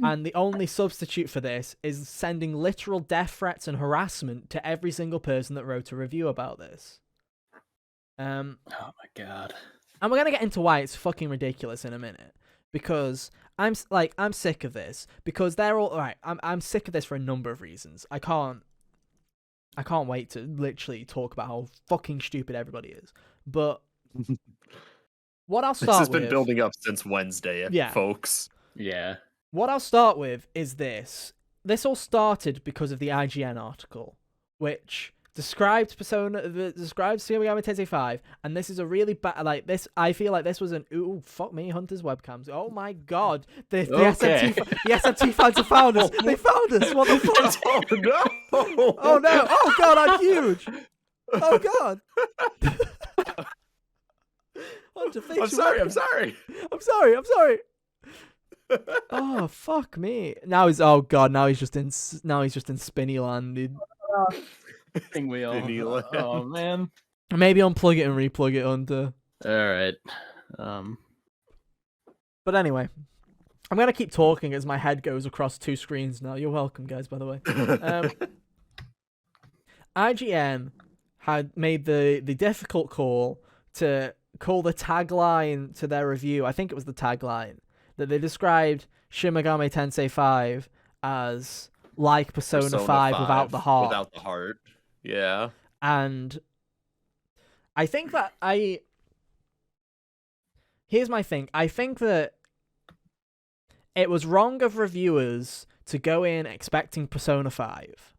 And the only substitute for this is sending literal death threats and harassment to every single person that wrote a review about this. Oh my god. And we're gonna get into why it's fucking ridiculous in a minute, because I'm sick of this, because they're all right. I'm sick of this for a number of reasons. I can't wait to literally talk about how fucking stupid everybody is. But what I'll start with... This has been building up since Wednesday, folks. Yeah. What I'll start with is this. This all started because of the IGN article, which described Shin Megami Tensei 5, and this is a really bad, this, I feel like this was ooh, fuck me, Hunter's webcams. Oh my god. The SMT fans have found us. They found us. What the fuck? Oh no. Oh no. Oh god, I'm huge. Oh god. Hunter, I'm sorry. Oh fuck me. Now he's just in spinny land, dude. Thing we all. Oh man. Maybe unplug it and replug it onto. All right. But anyway, I'm gonna keep talking as my head goes across two screens now. You're welcome, guys. By the way, IGN had made the difficult call to call the tagline to their review. I think it was the tagline. that they described Shin Megami Tensei 5 as like Persona 5 without the heart. Without the heart. Yeah. And I think that here's my thing. I think that it was wrong of reviewers to go in expecting Persona 5.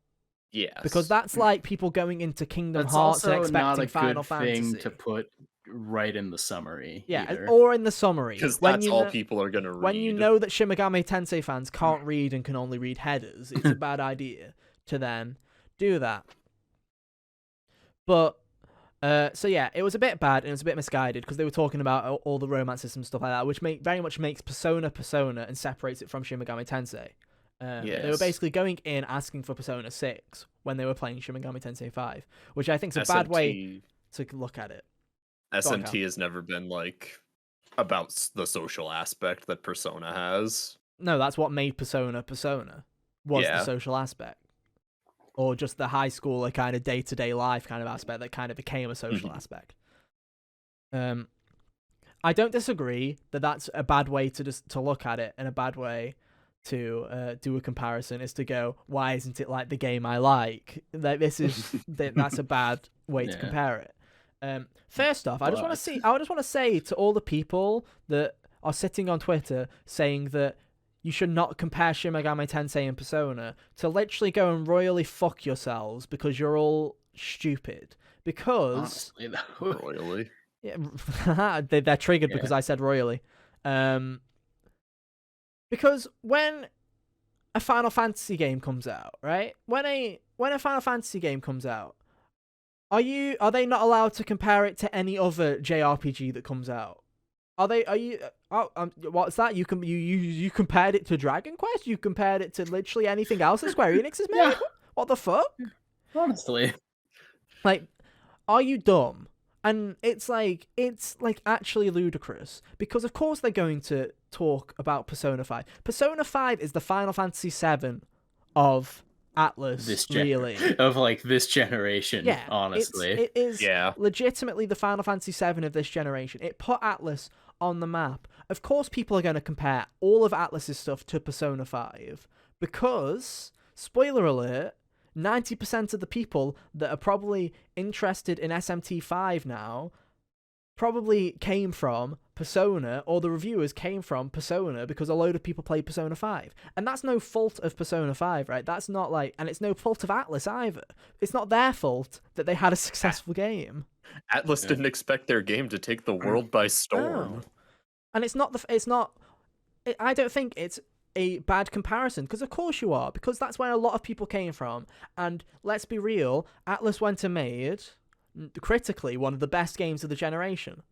Yes. Because that's like people going into Kingdom Hearts and expecting Final Fantasy. Thing to put right in the summary. Yeah, either. or in the summary. Because that's all people are going to read. When you know that Shin Megami Tensei fans can't read and can only read headers, it's a bad idea to then do that. But, so yeah, it was a bit bad and it was a bit misguided because they were talking about all the romance system stuff like that, which very much makes Persona and separates it from Shin Megami Tensei. Yes. They were basically going in asking for Persona 6 when they were playing Shin Megami Tensei 5, which I think is a bad way to look at it. SMT has never been like about the social aspect that Persona has. No, that's what made Persona was the social aspect. Or just the high schooler kind of day-to-day life kind of aspect that kind of became a social aspect. I don't disagree that that's a bad way to look at it and a bad way to do a comparison is to go, why isn't it like the game I like? Like this is that's a bad way to compare it. First off, I just want to say to all the people that are sitting on Twitter saying that you should not compare Shin Megami Tensei and Persona, to literally go and royally fuck yourselves because you're all stupid. Because honestly, though. Royally, yeah, they're triggered because I said royally. Because when a Final Fantasy game comes out, right? When a Final Fantasy game comes out, are they not allowed to compare it to any other JRPG that comes out? What's that? You compared it to Dragon Quest? You compared it to literally anything else that Square Enix has made? Yeah. What the fuck? Honestly. Like, are you dumb? And it's like actually ludicrous because of course they're going to talk about Persona 5. Persona 5 is the Final Fantasy 7 of Atlus, really. Of like this generation, honestly. It is legitimately the Final Fantasy 7 of this generation. It put Atlus on the map. Of course people are going to compare all of Atlus's stuff to Persona 5 because, spoiler alert, 90% of the people that are probably interested in SMT5 now probably came from Persona, or the reviewers came from Persona because a load of people played Persona 5. And that's no fault of Persona 5, right? That's not like, and it's no fault of Atlus either. It's not their fault that they had a successful game. Atlus didn't expect their game to take the world by storm. No. And I don't think it's a bad comparison, because of course you are, because that's where a lot of people came from. And let's be real, Atlus went and made, critically, one of the best games of the generation.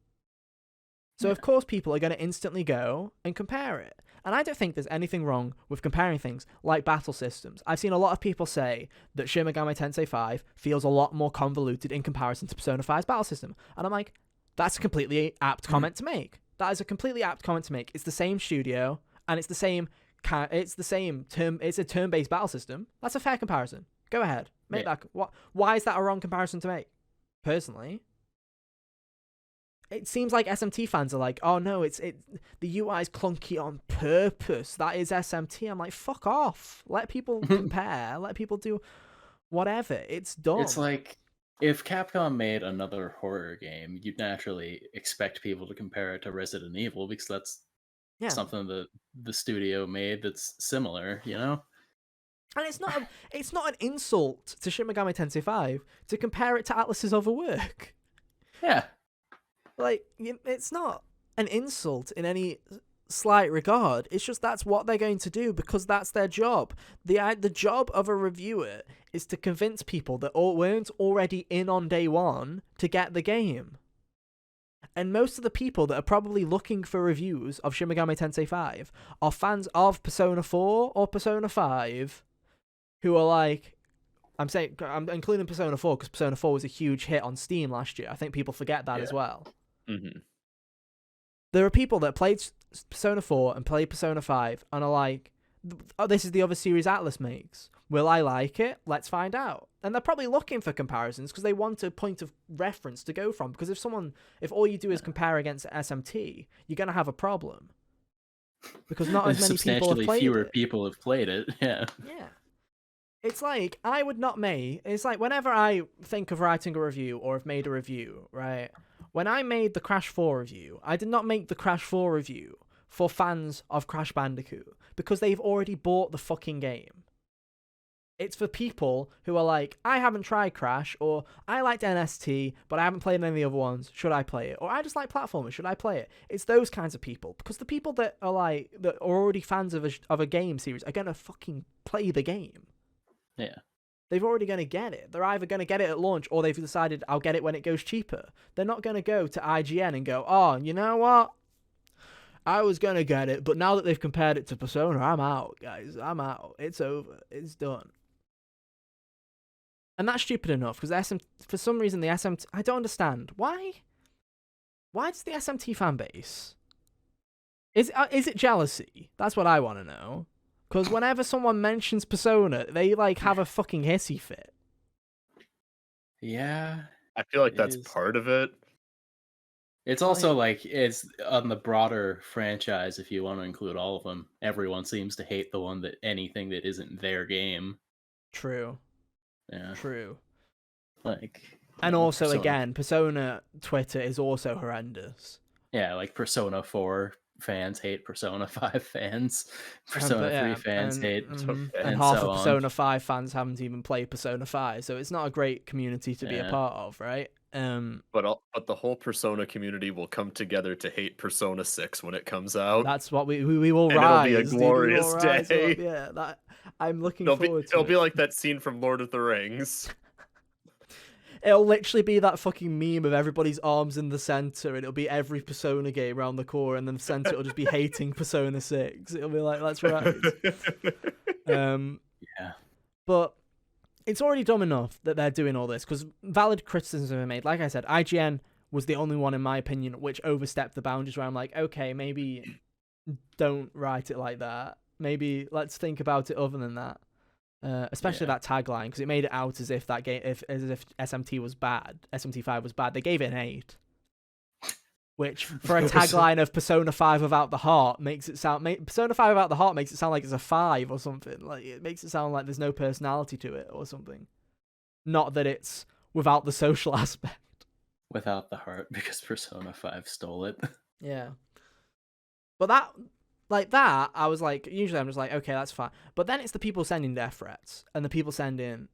So of course people are going to instantly go and compare it. And I don't think there's anything wrong with comparing things like battle systems. I've seen a lot of people say that Shin Megami Tensei 5 feels a lot more convoluted in comparison to Persona 5's battle system. And I'm like, that's a completely apt comment to make. That is a completely apt comment to make. It's the same studio, and it's a turn-based battle system. That's a fair comparison. Go ahead. Make that. Why is that a wrong comparison to make? Personally, it seems like SMT fans are like, oh no, the UI is clunky on purpose. That is SMT. I'm like, fuck off. Let people compare. Let people do whatever. It's dumb. It's like, if Capcom made another horror game, you'd naturally expect people to compare it to Resident Evil because that's something that the studio made that's similar, you know? And it's not an insult to Shin Megami Tensei 5 to compare it to Atlus's other work. Yeah. Like, it's not an insult in any slight regard. It's just that's what they're going to do because that's their job. The job of a reviewer is to convince people that weren't already in on day one to get the game. And most of the people that are probably looking for reviews of Shin Megami Tensei 5 are fans of Persona 4 or Persona 5 who are like, I'm including Persona 4 because Persona 4 was a huge hit on Steam last year. I think people forget that as well. Mm-hmm. There are people that played Persona 4 and played Persona 5 and are like, oh, this is the other series Atlus makes. Will I like it? Let's find out. And they're probably looking for comparisons because they want a point of reference to go from. Because if all you do is compare against SMT, you're going to have a problem. because not as many people have Substantially played fewer it. people have played it. Yeah. Yeah. It's like, I would not make... It's like, whenever I think of writing a review or have made a review, right? When I made the Crash 4 review, I did not make the Crash 4 review for fans of Crash Bandicoot, because they've already bought the fucking game. It's for people who are like, I haven't tried Crash, or I liked NST, but I haven't played any of the other ones. Should I play it? Or I just like platformers. Should I play it? It's those kinds of people. Because the people that are like, that are already fans of a game series are going to fucking play the game. Yeah. They're already going to get it. They're either going to get it at launch, or they've decided, I'll get it when it goes cheaper. They're not going to go to IGN and go, oh, you know what? I was going to get it, but now that they've compared it to Persona, I'm out, guys. I'm out. It's over. It's done. And that's stupid enough, because for some reason the SMT... I don't understand. Why does the SMT fan base... Is it jealousy? That's what I want to know. Because whenever someone mentions Persona, they like have a fucking hissy fit. Yeah. I feel like that's part of it. It's also like, it's on the broader franchise, if you want to include all of them. Everyone seems to hate the one that anything that isn't their game. True. Yeah. True. Like, and also, Persona. again, Persona Twitter is also horrendous. Yeah, like Persona 4 fans hate Persona 5 fans. Persona 3 fans hate. And half of Persona 5 fans haven't even played Persona 5, so it's not a great community to be a part of, right? But the whole Persona community will come together to hate Persona 6 when it comes out. That's what we will and rise. It'll be a glorious day. Up. Yeah, that I'm looking forward to. It'll be like that scene from Lord of the Rings. It'll literally be that fucking meme of everybody's arms in the center, and it'll be every Persona game around the core, and then the center will just be hating Persona 6. It'll be like, that's right. Yeah. But it's already dumb enough that they're doing all this, because valid criticisms are made. Like I said, IGN was the only one, in my opinion, which overstepped the boundaries, where I'm like, okay, maybe don't write it like that. Maybe let's think about it other than that. Especially that tagline, because it made it out as if that game, as if SMT was bad, SMT5 was bad. They gave it an 8, which for a tagline of Persona 5 without the heart makes it sound. Persona 5 without the heart makes it sound like it's a 5 or something. Like, it makes it sound like there's no personality to it or something. Not that it's without the social aspect. Without the heart, because Persona 5 stole it. Yeah, but that. Like that, I was like, usually I'm just like, okay, that's fine. But then it's the people sending death threats and the people sending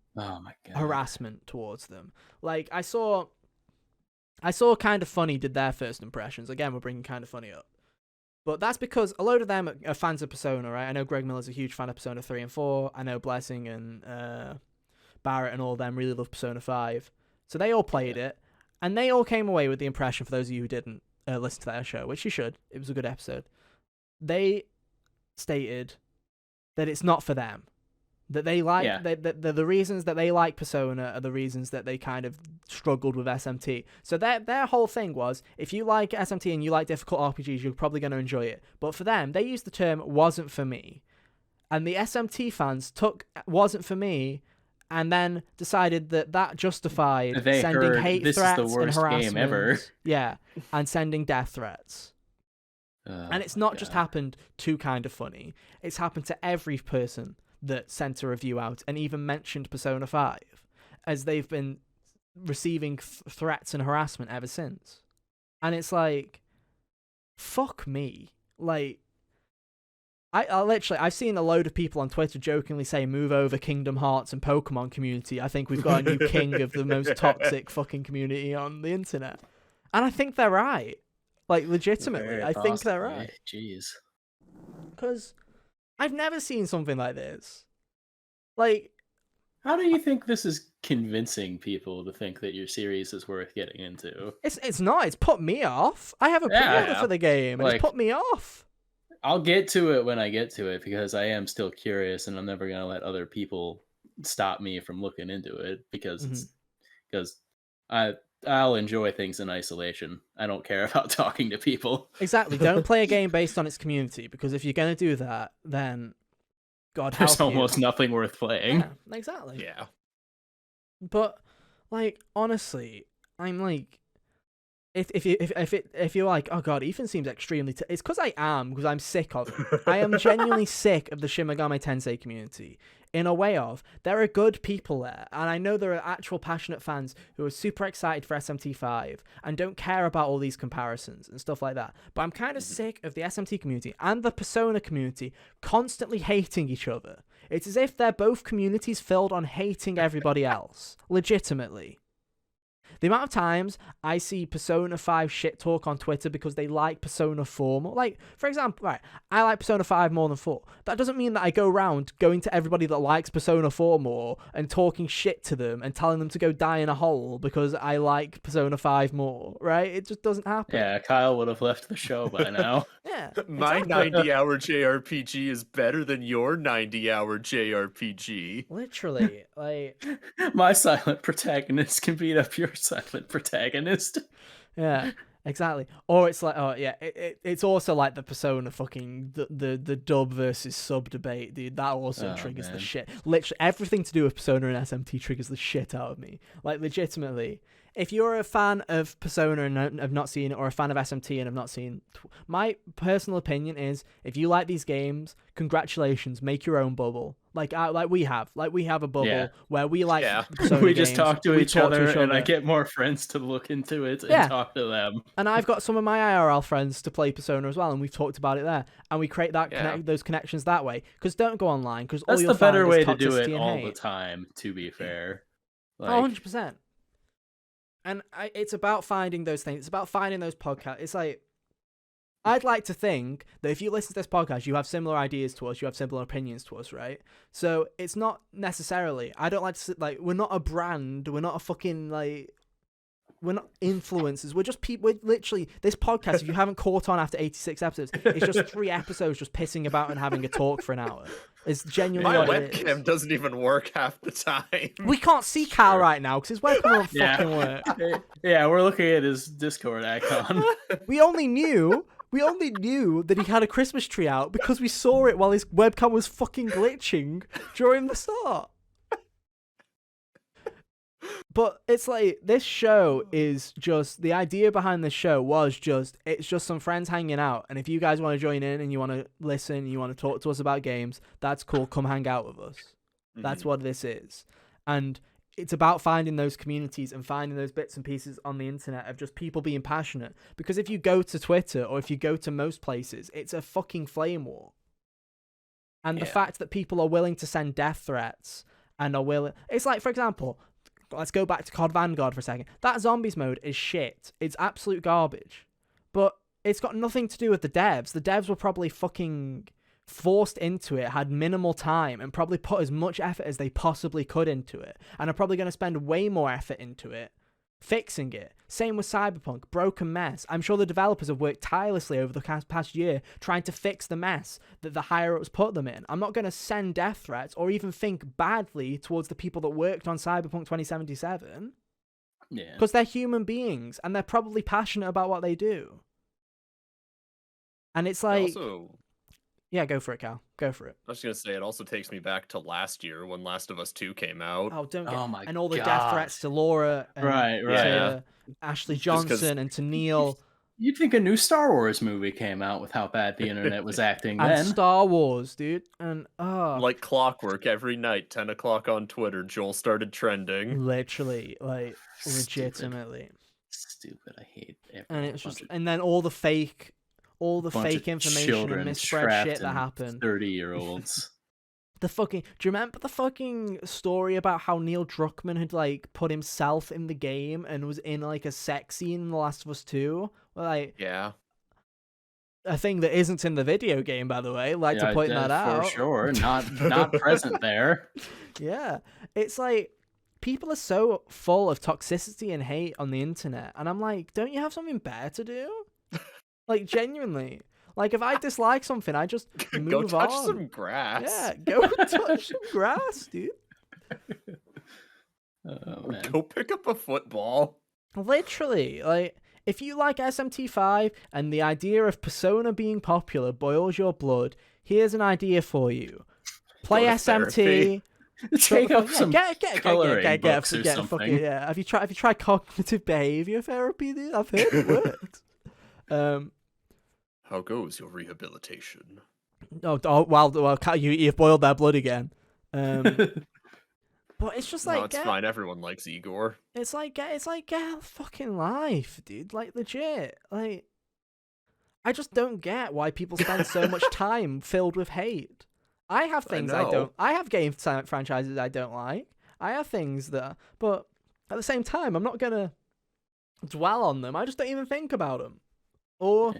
harassment towards them. Like, I saw Kind of Funny did their first impressions. Again, we're bringing Kind of Funny up. But that's because a load of them are fans of Persona, right? I know Greg Miller's a huge fan of Persona 3 and 4. I know Blessing and Barrett and all of them really love Persona 5. So they all played it. And they all came away with the impression, for those of you who didn't listen to their show, which you should. It was a good episode. They stated that it's not for them. That they like the reasons that they like Persona are the reasons that they kind of struggled with SMT. So their whole thing was, if you like SMT and you like difficult RPGs, you're probably going to enjoy it. But for them, they used the term "wasn't for me," and the SMT fans took "wasn't for me" and then decided that justified sending hate threats and harassment. Game ever. Yeah, and sending death threats. And it's not just happened to Kind of Funny. It's happened to every person that sent a review out and even mentioned Persona 5, as they've been receiving threats and harassment ever since. And it's like, fuck me. Like, I've seen a load of people on Twitter jokingly say, move over Kingdom Hearts and Pokemon community. I think we've got a new king of the most toxic fucking community on the internet. And I think they're right. Like, legitimately, I think they're right. Jeez. Because I've never seen something like this. Like, how do you think this is convincing people to think that your series is worth getting into? It's not. It's put me off. I have a pre-order for the game, and it's put me off. I'll get to it when I get to it, because I am still curious, and I'm never going to let other people stop me from looking into it, because I'll enjoy things in isolation. I don't care about talking to people. Exactly. Don't play a game based on its community, because if you're going to do that, then God help you. There's almost nothing worth playing. Yeah, exactly. Yeah. But, like, honestly, I'm like, if you're like, oh god, Ethan seems extremely it's because I'm sick of it. I am genuinely sick of the Shin Megami Tensei community, in a way of there are good people there, and I know there are actual passionate fans who are super excited for SMT5 and don't care about all these comparisons and stuff like that, but I'm kind of sick of the SMT community and the Persona community constantly hating each other. It's as if they're both communities filled on hating everybody else, legitimately. The amount of times I see Persona 5 shit talk on Twitter because they like Persona 4 more. Like, for example, right, I like Persona 5 more than 4. That doesn't mean that I go around going to everybody that likes Persona 4 more and talking shit to them and telling them to go die in a hole because I like Persona 5 more, right? It just doesn't happen. Yeah, Kyle would have left the show by now. Yeah. My Exactly. 90-hour JRPG is better than your 90-hour JRPG. Literally, like... My silent protagonist can beat up your silent protagonist. Yeah, exactly. Or it's like, oh yeah, it's also like the Persona fucking the dub versus sub debate, dude. That also triggers the shit. Literally everything to do with Persona and SMT triggers the shit out of me. Like, legitimately, if you're a fan of Persona and have not seen it, or a fan of SMT and have not seen, my personal opinion is, if you like these games, congratulations, make your own bubble. Like we have a bubble where we like Persona we just games. talk to each other, and I get more friends to look into it and talk to them. And I've got some of my IRL friends to play Persona as well, and we've talked about it there, and we create that those connections that way. Because don't go online, because all you'll that's the better find way is to do toxicity it and all hate. the time. To be fair, like, 100%. And it's about finding those things. It's about finding those podcasts. It's like, I'd like to think that if you listen to this podcast, you have similar ideas to us, you have similar opinions to us, right? So it's not necessarily, I don't like to, like, we're not a brand, we're not a fucking, like, we're not influencers, we're just people, we're literally, this podcast, if you haven't caught on after 86 episodes, it's just 3 episodes just pissing about and having a talk for an hour. It's genuinely My what it is. webcam doesn't even work half the time. We can't see Cal right now because his webcam won't fucking work. Yeah, we're looking at his Discord icon. We only knew that he had a Christmas tree out because we saw it while his webcam was fucking glitching during the start. But it's like, this show is just, the idea behind this show was just, it's just some friends hanging out. And if you guys want to join in and you want to listen, you want to talk to us about games, that's cool. Come hang out with us. That's what this is. And it's about finding those communities and finding those bits and pieces on the internet of just people being passionate. Because if you go to Twitter or if you go to most places, it's a fucking flame war. And the fact that people are willing to send death threats and are willing... It's like, for example, let's go back to COD Vanguard for a second. That zombies mode is shit. It's absolute garbage. But it's got nothing to do with the devs. The devs were probably fucking forced into it, had minimal time, and probably put as much effort as they possibly could into it, and are probably going to spend way more effort into it fixing it. Same with Cyberpunk, broken mess. I'm sure the developers have worked tirelessly over the past year trying to fix the mess that the higher-ups put them in. I'm not going to send death threats or even think badly towards the people that worked on Cyberpunk 2077. Yeah. Because they're human beings, and they're probably passionate about what they do. And it's like... Yeah, go for it, Cal. Go for it. I was going to say, it also takes me back to last year when Last of Us 2 came out. Oh, don't get... Oh my and all the God. death threats to Laura and to Ashley Johnson and to Neil. You'd think a new Star Wars movie came out with how bad the internet was acting then. And Star Wars, dude. And, like clockwork, every night, 10 o'clock on Twitter, Joel started trending. Literally, like, legitimately. Stupid. I hate everything. And it's just... And then all the fake information and misspread shit that happened. 30-year-olds. Do you remember the fucking story about how Neil Druckmann had, like, put himself in the game and was in, like, a sex scene in The Last of Us 2? Like, yeah. A thing that isn't in the video game, by the way. Like to point that out. For sure. Not present there. Yeah. It's like, people are so full of toxicity and hate on the internet. And I'm like, don't you have something better to do? Like, genuinely. Like, if I dislike something, I just move on. Go touch some grass. Yeah, go touch some grass, dude. Oh, man. Go pick up a football. Literally. Like, if you like SMT5 and the idea of Persona being popular boils your blood, here's an idea for you. Play SMT, Take up some coloring books or something. Fucking, yeah. Have you tried cognitive behavior therapy, dude? I've heard it works. How goes your rehabilitation? Well, you've boiled their blood again. But it's just like, no, it's fine. Everyone likes Igor. It's like get a fucking life, dude. Like, legit. Like, I just don't get why people spend so much time filled with hate. I have things I don't. I have game franchises I don't like. I have things that, but at the same time, I'm not gonna dwell on them. I just don't even think about them. Or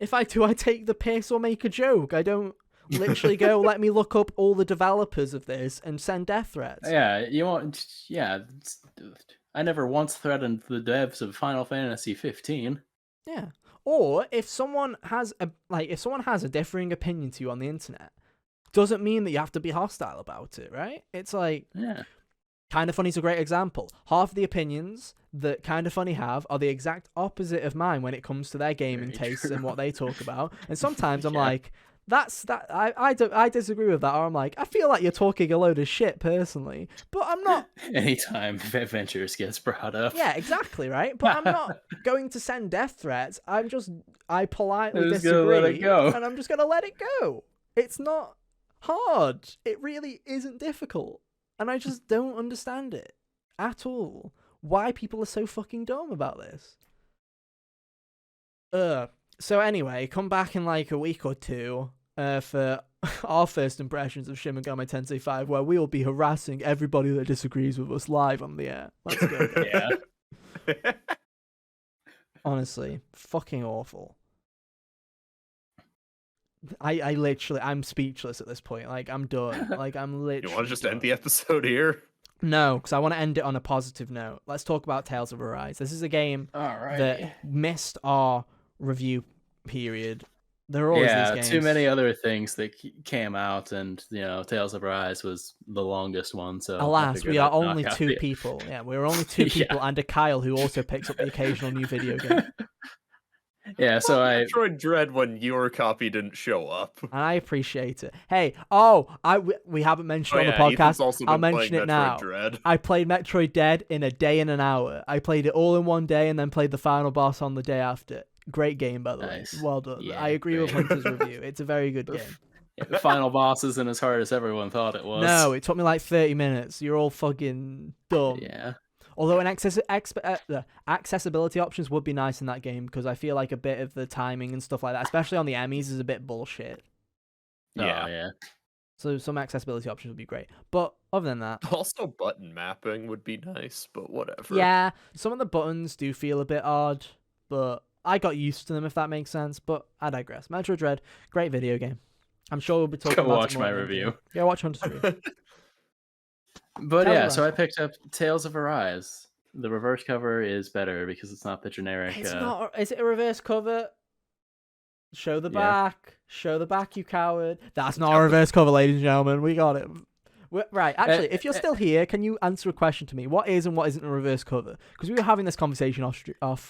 if I do, I take the piss or make a joke. I don't literally go, let me look up all the developers of this and send death threats. Yeah, I never once threatened the devs of Final Fantasy 15. Yeah. Or if someone has a differing opinion to you on the internet, doesn't mean that you have to be hostile about it, right? It's like, Kind of Funny's a great example. Half of the opinions that Kind of Funny have are the exact opposite of mine when it comes to their gaming tastes and what they talk about. And sometimes I'm like, I disagree with that, or I'm like, I feel like you're talking a load of shit personally, but I'm not. Anytime Adventures gets brought up. Yeah, exactly, right? But I'm not going to send death threats. I politely disagree, let it go. and I'm just going to let it go. It's not hard. It really isn't difficult. And I just don't understand it at all. Why people are so fucking dumb about this. So anyway, come back in like a week or two for our first impressions of Shin Megami Tensei 5, where we will be harassing everybody that disagrees with us live on the air. Let's go. Yeah. Honestly, fucking awful. I'm speechless at this point. Like, I'm done. Like, I'm literally. You want to just end the episode here? No, because I want to end it on a positive note. Let's talk about Tales of Arise. This is a game that missed our review period. There are always these games. Too many other things that came out, and Tales of Arise was the longest one. So alas, we are only two people. Yeah, we're only two people and a Kyle who also picks up the occasional new video game. Yeah, so I Metroid Dread when your copy didn't show up. And I appreciate it. Hey, we haven't mentioned on the podcast. I'll mention it now. Dread. I played Metroid Dread in a day and an hour. I played it all in one day and then played the final boss on the day after. Great game, by the way. Well done. Yeah, I agree with Hunter's review. It's a very good game. The final boss isn't as hard as everyone thought it was. No, it took me like 30 minutes. You're all fucking dumb. Yeah. Although accessibility options would be nice in that game, because I feel like a bit of the timing and stuff like that, especially on the Emmys, is a bit bullshit. Yeah. So some accessibility options would be great. But other than that... Also, button mapping would be nice, but whatever. Yeah, some of the buttons do feel a bit odd, but I got used to them, if that makes sense. But I digress. Metroid Dread, great video game. I'm sure we'll be talking about watch it more my review. Yeah, watch Hunter's review. But so I picked up Tales of Arise. The reverse cover is better because it's not the generic. It's not. Is it a reverse cover? Show the back. Show the back, you coward. That's not a reverse cover, ladies and gentlemen. We got it. Right. Actually, if you're still here, can you answer a question to me? What is and what isn't a reverse cover? Because we were having this conversation off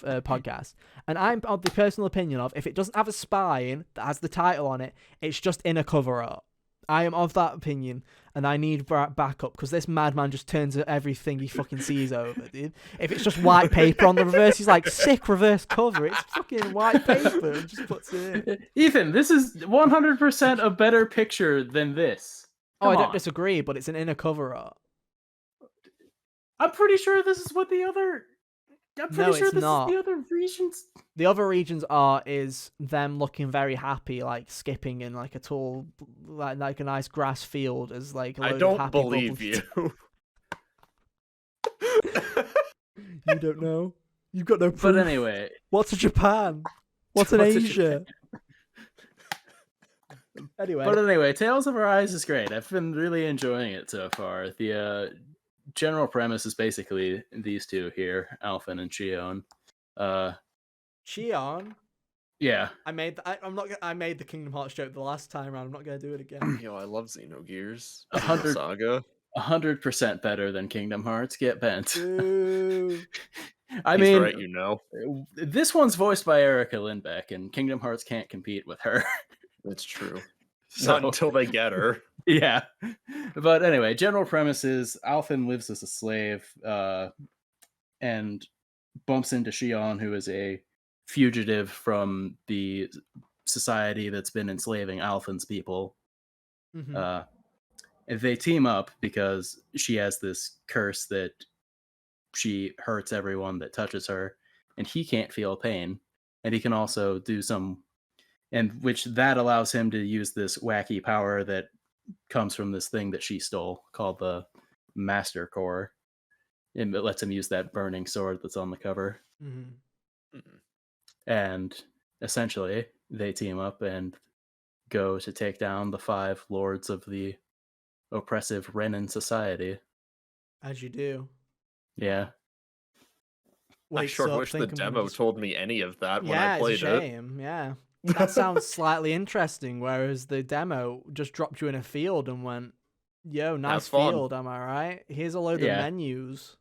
podcast, and I'm of the personal opinion of, if it doesn't have a spine that has the title on it, it's just in a cover art. I am of that opinion, and I need backup, because this madman just turns everything he fucking sees over, dude. If it's just white paper on the reverse, he's like, sick reverse cover. It's fucking white paper, and just puts it in. Ethan, this is 100% a better picture than this. I don't disagree, but it's an inner cover art. I'm pretty sure this is what the other... I'm pretty sure this not. is the other regions. The other regions art is them looking very happy, like skipping in like a tall, like a nice grass field as like a load I don't of happy believe bubbles. you. You don't know? You've got no proof. But anyway. What's a Japan? What's an Asia? Anyway, Tales of Arise is great. I've been really enjoying it so far. The general premise is basically these two here, Alphen and Shion. Shion? Yeah. I made the Kingdom Hearts joke the last time around. I'm not gonna do it again. Yo, I love Xenogears. 100 Saga. 100% better than Kingdom Hearts. Get bent. I mean, right, this one's voiced by Erica Lindbeck, and Kingdom Hearts can't compete with her. That's true. Not until they get her. Yeah. But anyway, general premise is Alphen lives as a slave and bumps into Shion, who is a fugitive from the society that's been enslaving Alphen's people. Mm-hmm. They team up because she has this curse that she hurts everyone that touches her, and he can't feel pain. And he can also do some, and which that allows him to use this wacky power that comes from this thing that she stole called the Master Core. And it lets him use that burning sword that's on the cover. Mm-hmm. And essentially, they team up and go to take down the 5 lords of the oppressive Renin society. As you do. Yeah. I sure wish the demo told me any of that when I played it. Yeah, it's a shame. Yeah. That sounds slightly interesting, whereas the demo just dropped you in a field and went, yo, nice field, am I right? Here's a load of menus.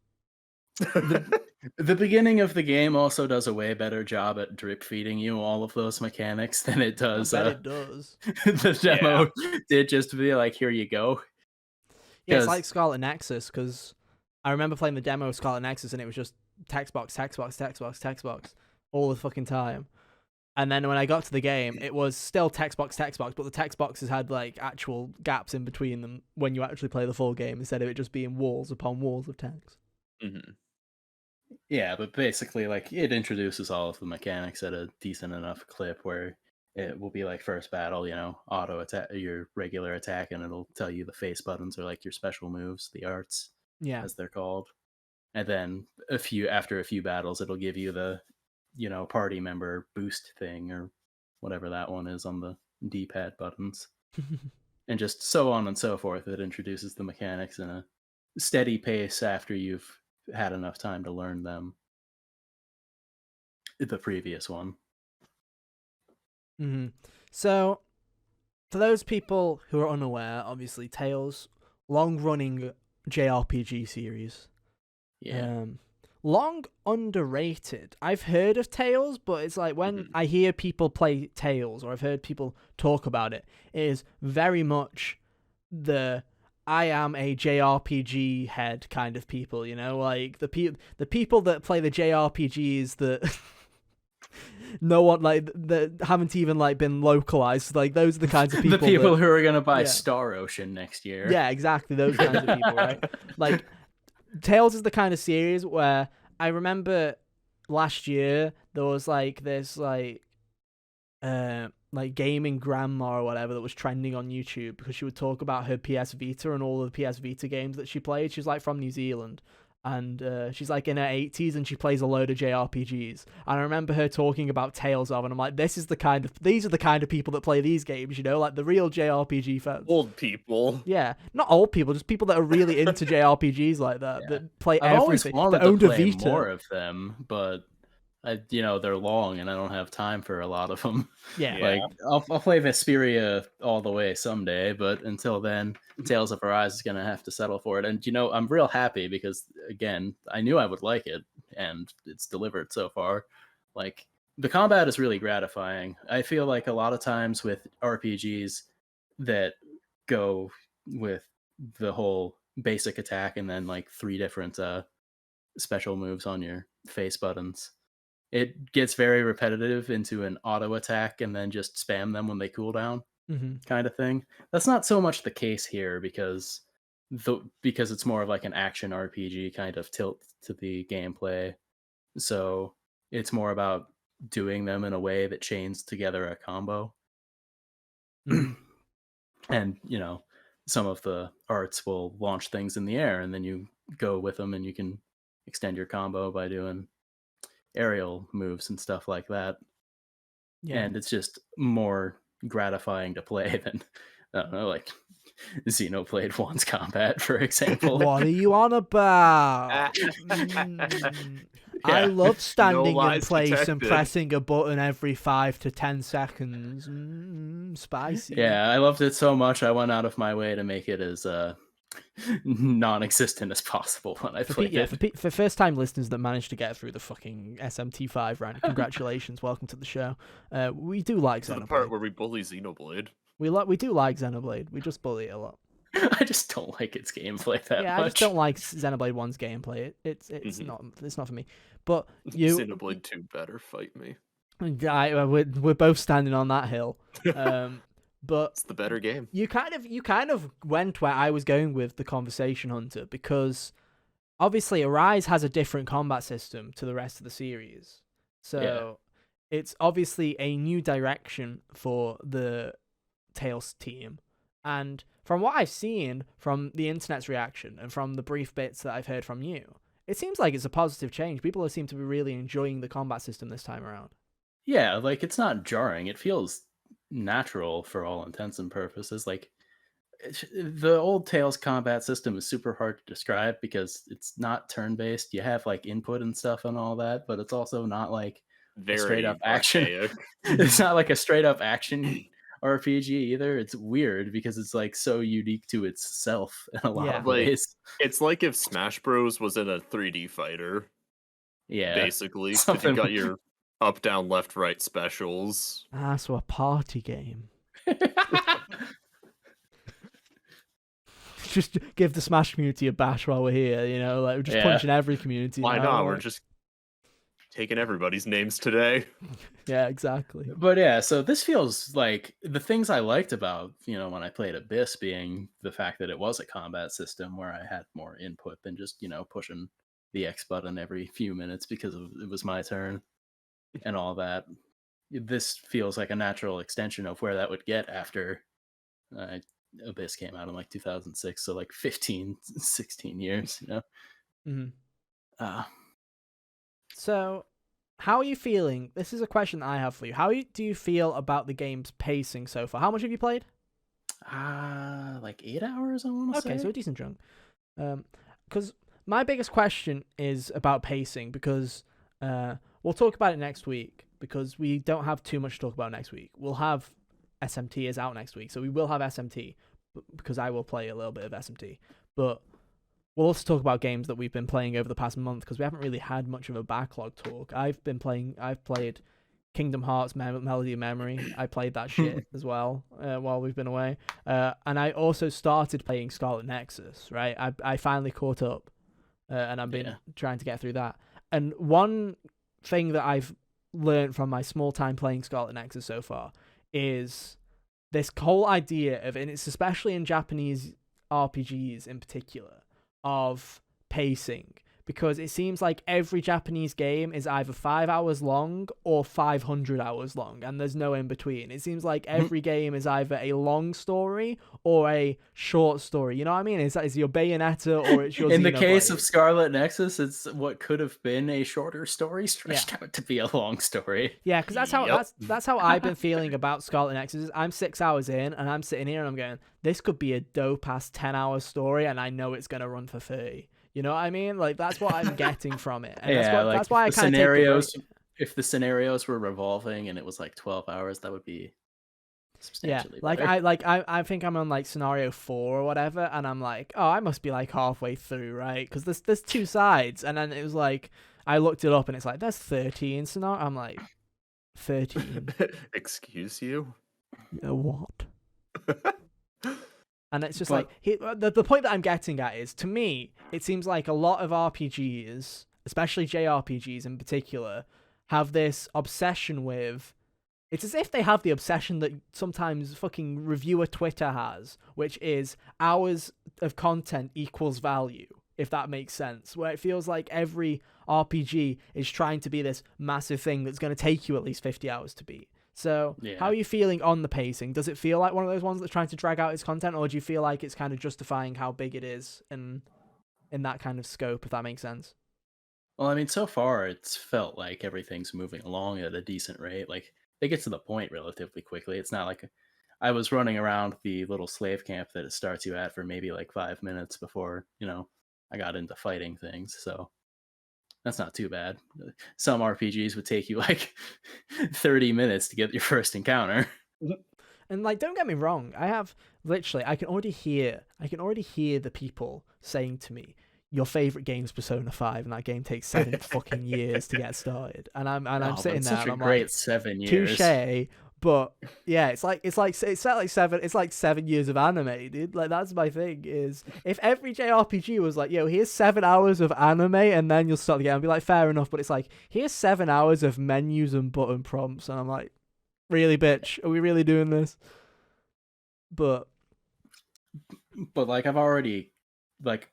The beginning of the game also does a way better job at drip feeding you all of those mechanics than it does. I bet it does. The demo did just be like, here you go. Yeah, it's like Scarlet Nexus, because I remember playing the demo of Scarlet Nexus and it was just text box all the fucking time. And then when I got to the game, it was still text box, but the text boxes had like actual gaps in between them when you actually play the full game, instead of it just being walls upon walls of text. Mm-hmm. Yeah, but basically, like, it introduces all of the mechanics at a decent enough clip where it will be like first battle, you know, auto attack, your regular attack, and it'll tell you the face buttons are like your special moves, the arts, as they're called. And then after a few battles, it'll give you the, you know, party member boost thing or whatever that one is on the D-pad buttons. And just so on and so forth. It introduces the mechanics in a steady pace after you've had enough time to learn them. The previous one. Mm-hmm. So, for those people who are unaware, obviously Tales, long-running JRPG series. Yeah. Long underrated. I've heard of Tales, but it's like when I hear people play Tales, or I've heard people talk about it, it is very much the I am a JRPG head kind of people, you know, like the people that play the JRPGs that no one, like, that haven't even like been localized. Like, those are the kinds of people. The people who are gonna buy Star Ocean next year. Yeah, exactly, those kinds of people, right? Like, Tales is the kind of series where I remember last year there was like this like gaming grandma or whatever that was trending on YouTube because she would talk about her PS Vita and all of the PS Vita games that she played. She's like from New Zealand, and she's like in her 80s and she plays a load of JRPGs. And I remember her talking about Tales of, and I'm like, these are the kind of people that play these games, you know, like the real JRPG fans. Old people. Yeah, not old people, just people that are really into JRPGs like that, that play I've everything. Always wanted to play more of them, but they're long and I don't have time for a lot of them. Yeah. Like, I'll play Vesperia all the way someday, but until then, Tales of Arise is going to have to settle for it. And, you know, I'm real happy because, again, I knew I would like it, and it's delivered so far. Like, the combat is really gratifying. I feel like a lot of times with RPGs that go with the whole basic attack and then, like, 3 different special moves on your face buttons, it gets very repetitive into an auto attack and then just spam them when they cool down, kind of thing. That's not so much the case here because it's more of like an action RPG kind of tilt to the gameplay. So it's more about doing them in a way that chains together a combo. And, you know, some of the arts will launch things in the air and then you go with them and you can extend your combo by doing aerial moves and stuff like that. And it's just more gratifying to play than, I don't know, like Xenoblade 1's combat, for example. What are you on about? I love standing in place and pressing a button every 5 to 10 seconds. Spicy. Yeah, I loved it so much I went out of my way to make it as non-existent as possible when I played it. For first-time listeners that managed to get through the fucking SMT5 round, congratulations, welcome to the show. We do like Xenoblade. The part where we bully Xenoblade. We do like Xenoblade. We just bully it a lot. I just don't like its gameplay that Yeah, much. I just don't like Xenoblade 1's gameplay. It's not for me. But Xenoblade 2 better fight me. we're both standing on that hill. But It's the better game. you kind of went where I was going with the conversation, Hunter, because obviously Arise has a different combat system to the rest of the series. So it's obviously a new direction for the Tales team. And from what I've seen from the internet's reaction and from the brief bits that I've heard from you, it seems like it's a positive change. People seem to be really enjoying the combat system this time around. Yeah, like it's not jarring. It feels natural for all intents and purposes. Like the old Tales combat system is super hard to describe because it's not turn-based. You have like input and stuff and all that, but it's also not like Very straight up action. archaic. It's not like a straight up action RPG either. It's weird because it's like so unique to itself in a lot of ways. It's like if Smash Bros was in a 3D fighter. Yeah, basically, because you got your up, down, left, right specials. So a party game. Just give the Smash community a bash while we're here, like we're just punching every community. Why not? We're just taking everybody's names today. Yeah, exactly. But yeah, so this feels like the things I liked about, when I played Abyss being the fact that it was a combat system where I had more input than just, pushing the X button every few minutes because it was my turn and all that. This feels like a natural extension of where that would get after Abyss came out in like 2006, so like 15, 16 years, So, how are you feeling? This is a question that I have for you. How do you feel about the game's pacing so far? How much have you played? Like 8 hours, I want to say. Okay, so a decent chunk. Because my biggest question is about pacing, because we'll talk about it next week, because we don't have too much to talk about next week. We'll have SMT is out next week, so we will have SMT, because I will play a little bit of SMT. But we'll also talk about games that we've been playing over the past month, because we haven't really had much of a backlog talk. I've played Kingdom Hearts Melody of Memory. I played that shit as well while we've been away. And I also started playing Scarlet Nexus, right? I finally caught up, and I've been trying to get through that. And one thing that I've learned from my small time playing Scarlet Nexus so far is this whole idea of, and it's especially in Japanese RPGs in particular, of pacing, because it seems like every Japanese game is either 5 hours long or 500 hours long, and there's no in between. It seems like every game is either a long story or a short story. You know what I mean? It's your Bayonetta or it's your In the Xenoblade. case of Scarlet Nexus, it's what could have been a shorter story stretched out to be a long story. Yeah, because that's how I've been feeling about Scarlet Nexus. I'm 6 hours in, and I'm sitting here and I'm going, this could be a dope-ass 10-hour story, and I know it's going to run for 30. You know what I mean? Like, that's what I'm getting from it. And that's why I kind of take the break. If the scenarios were revolving and it was like 12 hours, that would be substantially better. I think I'm on like scenario 4 or whatever, and I'm like, oh, I must be like halfway through, right? Because there's 2 sides, and then it was like, I looked it up and it's like, there's 13 scenario. I'm like, 13. Excuse you? What? And it's just the point that I'm getting at is, to me, it seems like a lot of RPGs, especially JRPGs in particular, have this obsession with, it's as if they have the obsession that sometimes fucking reviewer Twitter has, which is hours of content equals value, if that makes sense, where it feels like every RPG is trying to be this massive thing that's going to take you at least 50 hours to beat. So, how are you feeling on the pacing? Does it feel like one of those ones that's trying to drag out its content, or do you feel like it's kind of justifying how big it is in that kind of scope, if that makes sense? Well, I mean, so far it's felt like everything's moving along at a decent rate. Like, they get to the point relatively quickly. It's not like I was running around the little slave camp that it starts you at for maybe like 5 minutes before, I got into fighting things. So that's not too bad. Some RPGs would take you like 30 minutes to get your first encounter. And like, don't get me wrong, I can already hear the people saying to me, your favorite game's Persona 5, and that game takes 7 fucking years to get started. And I'm sitting there, and I'm great like, 7 years. Touche, But yeah, it's like 7 years of anime, dude. Like that's my thing is if every JRPG was like, yo, here's 7 hours of anime and then you'll start the game, I'd be like, fair enough. But it's like, here's 7 hours of menus and button prompts, and I'm like, really, bitch, are we really doing this? But like I've already like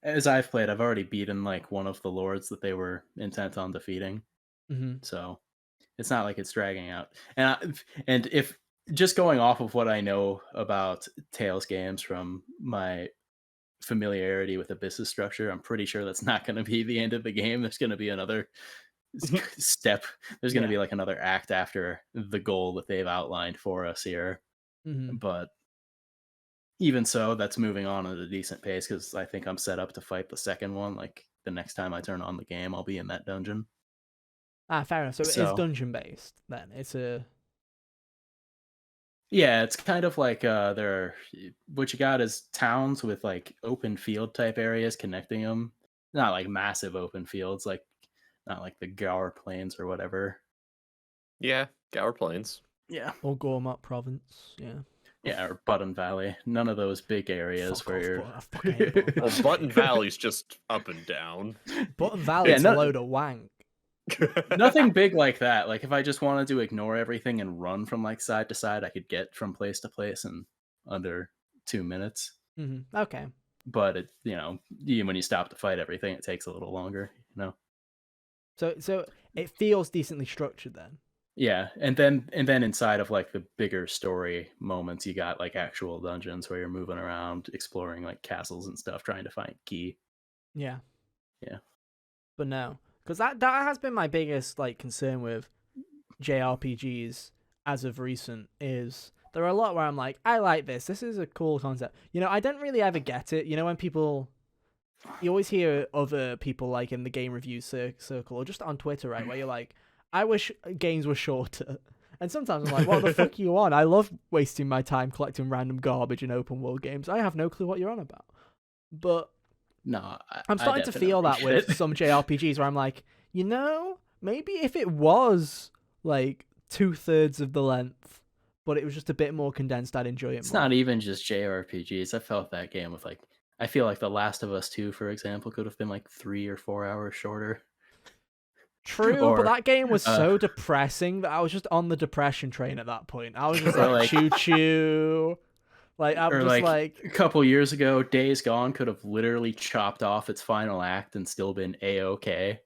as I've played, I've already beaten like one of the lords that they were intent on defeating. So it's not like it's dragging out. And if just going off of what I know about Tales games from my familiarity with Abyss's structure, I'm pretty sure that's not going to be the end of the game. There's going to be another step. There's going to be like another act after the goal that they've outlined for us here. But even so, that's moving on at a decent pace because I think I'm set up to fight the second one. Like the next time I turn on the game, I'll be in that dungeon. Fair enough. So it is dungeon based then. It's a it's kind of like what you got is towns with like open field type areas connecting them. Not like massive open fields, like not like the Gaur Plains or whatever. Yeah, Gaur Plains. Yeah. Or Gormat Province. Yeah. Yeah, or Button Valley. None of those big areas where you're. Well, Button Valley's just up and down. Button Valley's a load of wank. Nothing big like that. Like if I just wanted to ignore everything and run from like side to side, I could get from place to place in under 2 minutes. Okay. But it, when you stop to fight everything, it takes a little longer. So it feels decently structured then. Yeah, and then inside of like the bigger story moments, you got like actual dungeons where you're moving around, exploring like castles and stuff, trying to find key. Yeah. But no, because that has been my biggest like concern with JRPGs as of recent is there are a lot where I'm like, I like this. This is a cool concept. I don't really ever get it. When people, you always hear other people like in the game review circle or just on Twitter, right, where you're like, I wish games were shorter. And sometimes I'm like, what the fuck are you on? I love wasting my time collecting random garbage in open world games. I have no clue what you're on about. But no, I'm starting to feel that with some JRPGs where I'm like, maybe if it was like 2/3 of the length, but it was just a bit more condensed, I'd enjoy it more. It's not even just JRPGs. I felt that game with like, I feel like The Last of Us 2, for example, could have been like 3 or 4 hours shorter. True, but that game was so depressing that I was just on the depression train at that point. I was just like, choo-choo. Like, I'm just like... A couple years ago, Days Gone could have literally chopped off its final act and still been A-okay.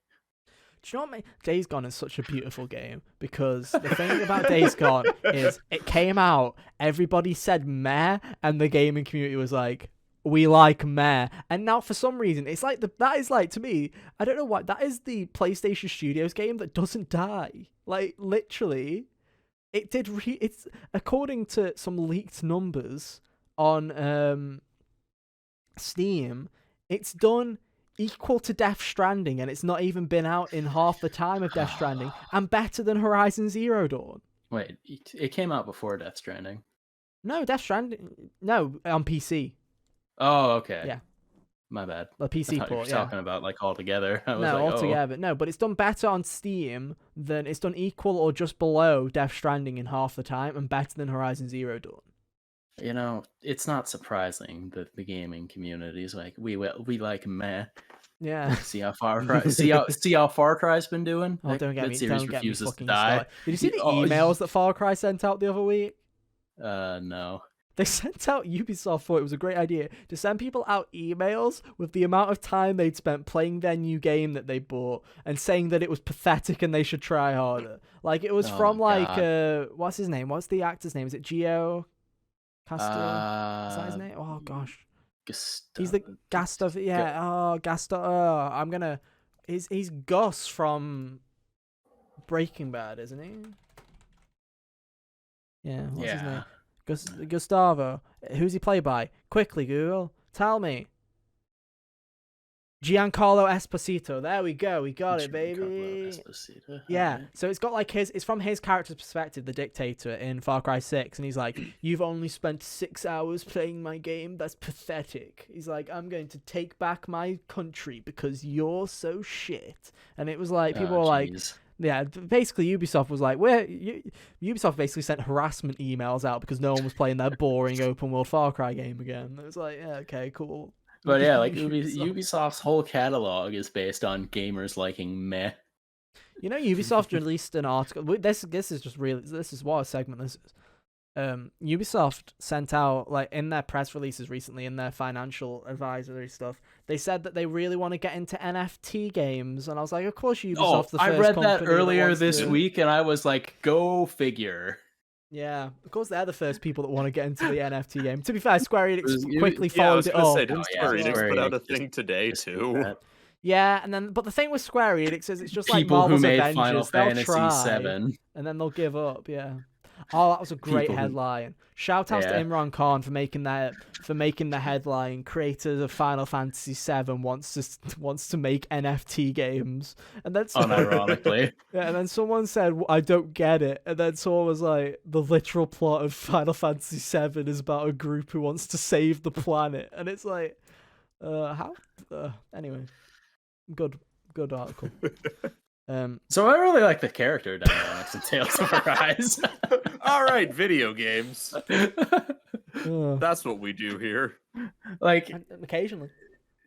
Do you know what? Days Gone is such a beautiful game because the thing about Days Gone is it came out, everybody said meh, and the gaming community was like, we like meh. And now for some reason it's like that is like, to me, I don't know why, that is the PlayStation Studios game that doesn't die. Like literally it's according to some leaked numbers on Steam, it's done equal to Death Stranding, and it's not even been out in half the time of Death Stranding, and better than Horizon Zero Dawn. Wait, it came out before Death Stranding? No, Death Stranding, no, on PC. Oh, okay. Yeah. My bad. The PC port, you were talking about like all together. Altogether. No, but it's done better on Steam than, it's done equal or just below Death Stranding in half the time, and better than Horizon Zero Dawn. It's not surprising that the gaming community is like, we like meh. Yeah. See how Far Cry's been doing? Oh, don't get me refuses fucking to die. started. Did you see the emails that Far Cry sent out the other week? No. They sent out, Ubisoft thought it was a great idea to send people out emails with the amount of time they'd spent playing their new game that they bought and saying that it was pathetic and they should try harder. Like, it was from like, what's his name? What's the actor's name? Is it Gio Castillo? Is that his name? Oh, gosh. He's the Gustav. Yeah. Gustav. I'm gonna. He's Gus from Breaking Bad, isn't he? Yeah. What's his name? Gustavo. Who's he played by? Quickly, Google. Tell me. Giancarlo Esposito. There we go. We got it, baby. Esposito. Yeah. So it's got like it's from his character's perspective, the dictator in Far Cry 6, and he's like, "You've only spent 6 hours playing my game. That's pathetic." He's like, "I'm going to take back my country because you're so shit." And it was like, people were like, Yeah, basically Ubisoft was like, Ubisoft basically sent harassment emails out because no one was playing their boring open world Far Cry game again. It was like, yeah, okay, cool. But yeah, like Ubisoft's whole catalog is based on gamers liking meh. You know, Ubisoft released an article. This is just really, this is what a segment this is. Ubisoft sent out, like, in their press releases recently, in their financial advisory stuff, they said that they really want to get into NFT games, and I was like, of course Ubisoft's the first I read that company earlier that this week, and I was like, go figure. Yeah, of course they're the first people that want to get into the NFT game. To be fair, Square Enix quickly followed it up. Didn't Square Enix put out a thing today too? Yeah, and then but the thing with Square Enix is it's just like people Marvel's who made Avengers. Final They'll Fantasy try, VII, and then they'll give up. Yeah. Oh, that was a great headline. Shout out to Imran Khan for making the headline. Creators of Final Fantasy VII wants to make NFT games, and then unironically. Yeah, and then someone said, "I don't get it," and then someone was like, "The literal plot of Final Fantasy VII is about a group who wants to save the planet," and it's like, how? Anyway, good article. So I really like the character dynamics in Tales of Arise. All right, video games. That's what we do here. Like, and occasionally,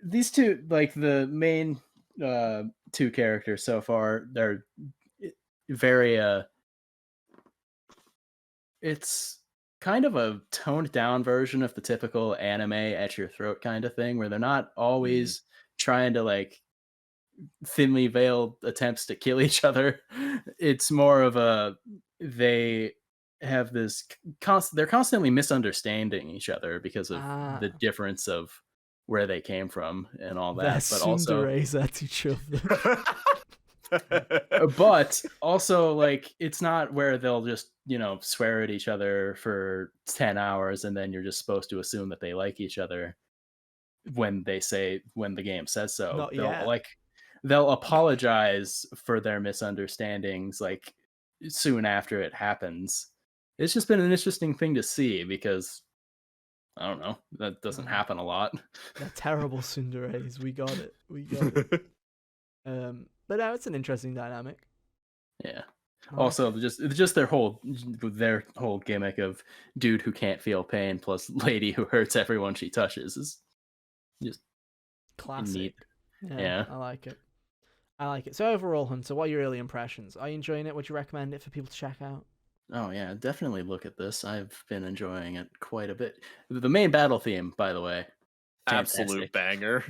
these two, like the main two characters so far, they're very it's kind of a toned down version of the typical anime at your throat kind of thing, where they're not always trying to like thinly veiled attempts to kill each other. It's more of they have this they're constantly misunderstanding each other because of the difference of where they came from and all that. But also at each other. But also, like, it's not where they'll just, swear at each other for 10 hours and then you're just supposed to assume that they like each other when the game says so. Not yet. They'll apologize for their misunderstandings like soon after it happens. It's just been an interesting thing to see because I don't know, that doesn't happen a lot. They're terrible tsunderes. We got it. But no, it's an interesting dynamic. Yeah. Also, just their whole gimmick of dude who can't feel pain plus lady who hurts everyone she touches is just classic. Neat. Yeah, I like it. So overall, Hunter, what are your early impressions? Are you enjoying it? Would you recommend it for people to check out? Oh yeah, definitely look at this. I've been enjoying it quite a bit. The main battle theme, by the way, absolute banger.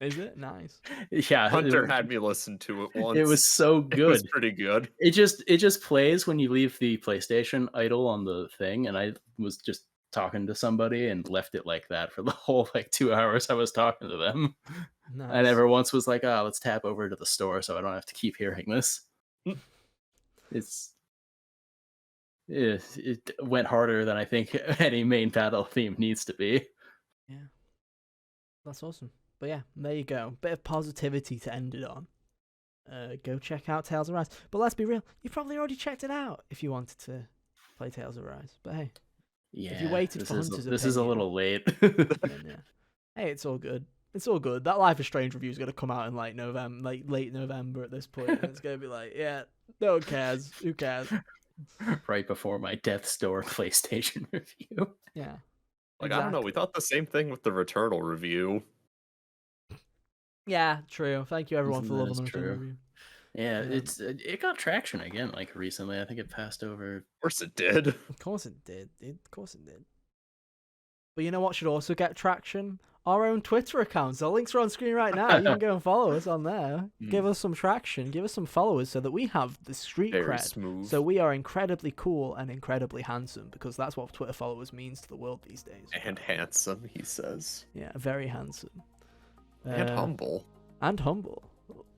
Is it? Nice. Yeah, Hunter had me listen to it once. It was so good. It was pretty good. It just plays when you leave the PlayStation idle on the thing, and I was just talking to somebody and left it like that for the whole 2 hours I was talking to them. Nice. I never once was like, let's tap over to the store so I don't have to keep hearing this. It went harder than I think any main battle theme needs to be. Yeah, that's awesome. But yeah, there you go. Bit of positivity to end it on. Go check out Tales of Rise. But let's be real, you probably already checked it out if you wanted to play Tales of Rise. But hey, if you waited for Hunter's opinion, this is a little late. Yeah. Hey, it's all good. It's all good. That Life is Strange review is going to come out in late November at this point. And it's going to be like, yeah, no one cares. Who cares? Right before my Death's Door PlayStation review. Yeah. Exactly. I don't know. We thought the same thing with the Returnal review. Yeah, true. Thank you everyone for loving the Returnal review. Yeah, it got traction again recently. I think it passed over. Of course it did. Of course it did. But you know what should also get traction? Our own Twitter accounts. The links are on screen right now. You can go and follow us on there. Give us some traction. Give us some followers so that we have the street cred. Smooth. So we are incredibly cool and incredibly handsome, because that's what Twitter followers means to the world these days. And handsome, he says. Yeah, very handsome. And humble. And humble.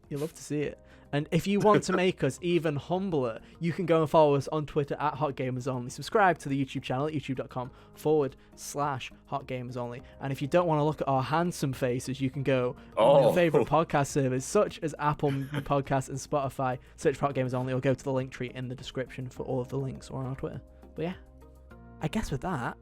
You love to see it. And if you want to make us even humbler, you can go and follow us on Twitter at HotGamersOnly. Subscribe to the YouTube channel at youtube.com/HotGamersOnly. And if you don't want to look at our handsome faces, you can go on your favorite podcast service, such as Apple Podcasts and Spotify, search for Hot Gamers Only, or go to the link tree in the description for all of the links, or on our Twitter. But yeah, I guess with that,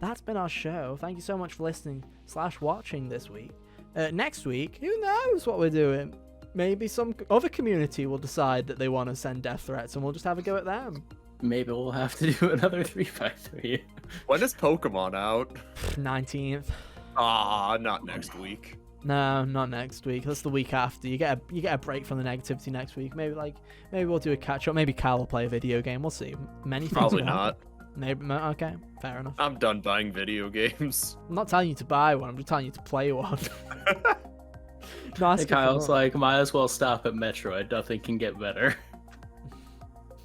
that's been our show. Thank you so much for listening /watching this week. Next week, who knows what we're doing? maybe some other community will decide that they want to send death threats, and we'll just have a go at them. Maybe we'll have to do another 3x3. When is Pokemon out? 19th. Not next week. No, not next week. That's the week after. You get a break from the negativity next week. Maybe we'll do a catch up. Maybe Cal will play a video game. We'll see. Many things. Probably not. Maybe okay, fair enough. I'm done buying video games. I'm not telling you to buy one. I'm just telling you to play one. Hey, Kyle's like, might as well stop at Metroid. Nothing can get better.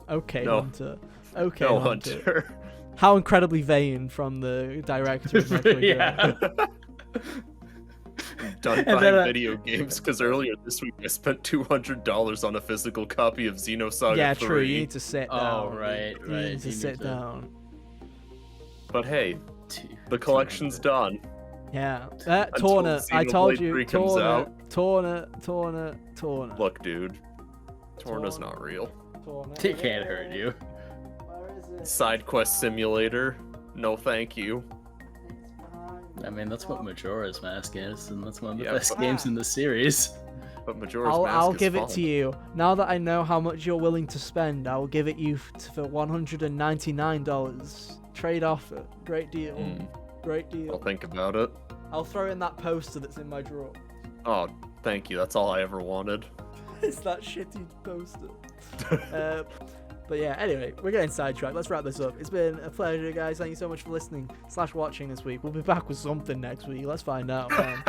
Okay, No. Hunter. Okay, No, Hunter. How incredibly vain from the director of Metroid. Yeah. Done And buying then, video games because earlier this week I spent $200 on a physical copy of Xenosaga 3. Yeah, true. You need to sit down. Oh, right. You need to sit down. But hey, the collection's done. Yeah. Until Torna, I told Xenoblade you. 3 comes out. Torna. Look, dude, Torna's not real. It can't hurt you. Where is it? Side quest simulator. No, thank you. I mean, that's what Majora's Mask is, and that's one of the Yeah, best but- games in the series. But Majora's Mask I'll is give it fun. to you. Now that I know how much you're willing to spend, I will give it you for $199. Trade offer. Great deal. Great I'll deal. think about it. I'll throw in that poster that's in my drawer. Oh, thank you. That's all I ever wanted. It's that shitty poster. But yeah, anyway, we're getting sidetracked. Let's wrap this up. It's been a pleasure, guys. Thank you so much for listening / watching this week. We'll be back with something next week. Let's find out, man.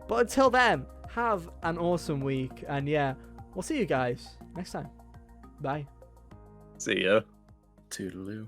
But until then, have an awesome week. And yeah, we'll see you guys next time. Bye. See ya. Toodaloo.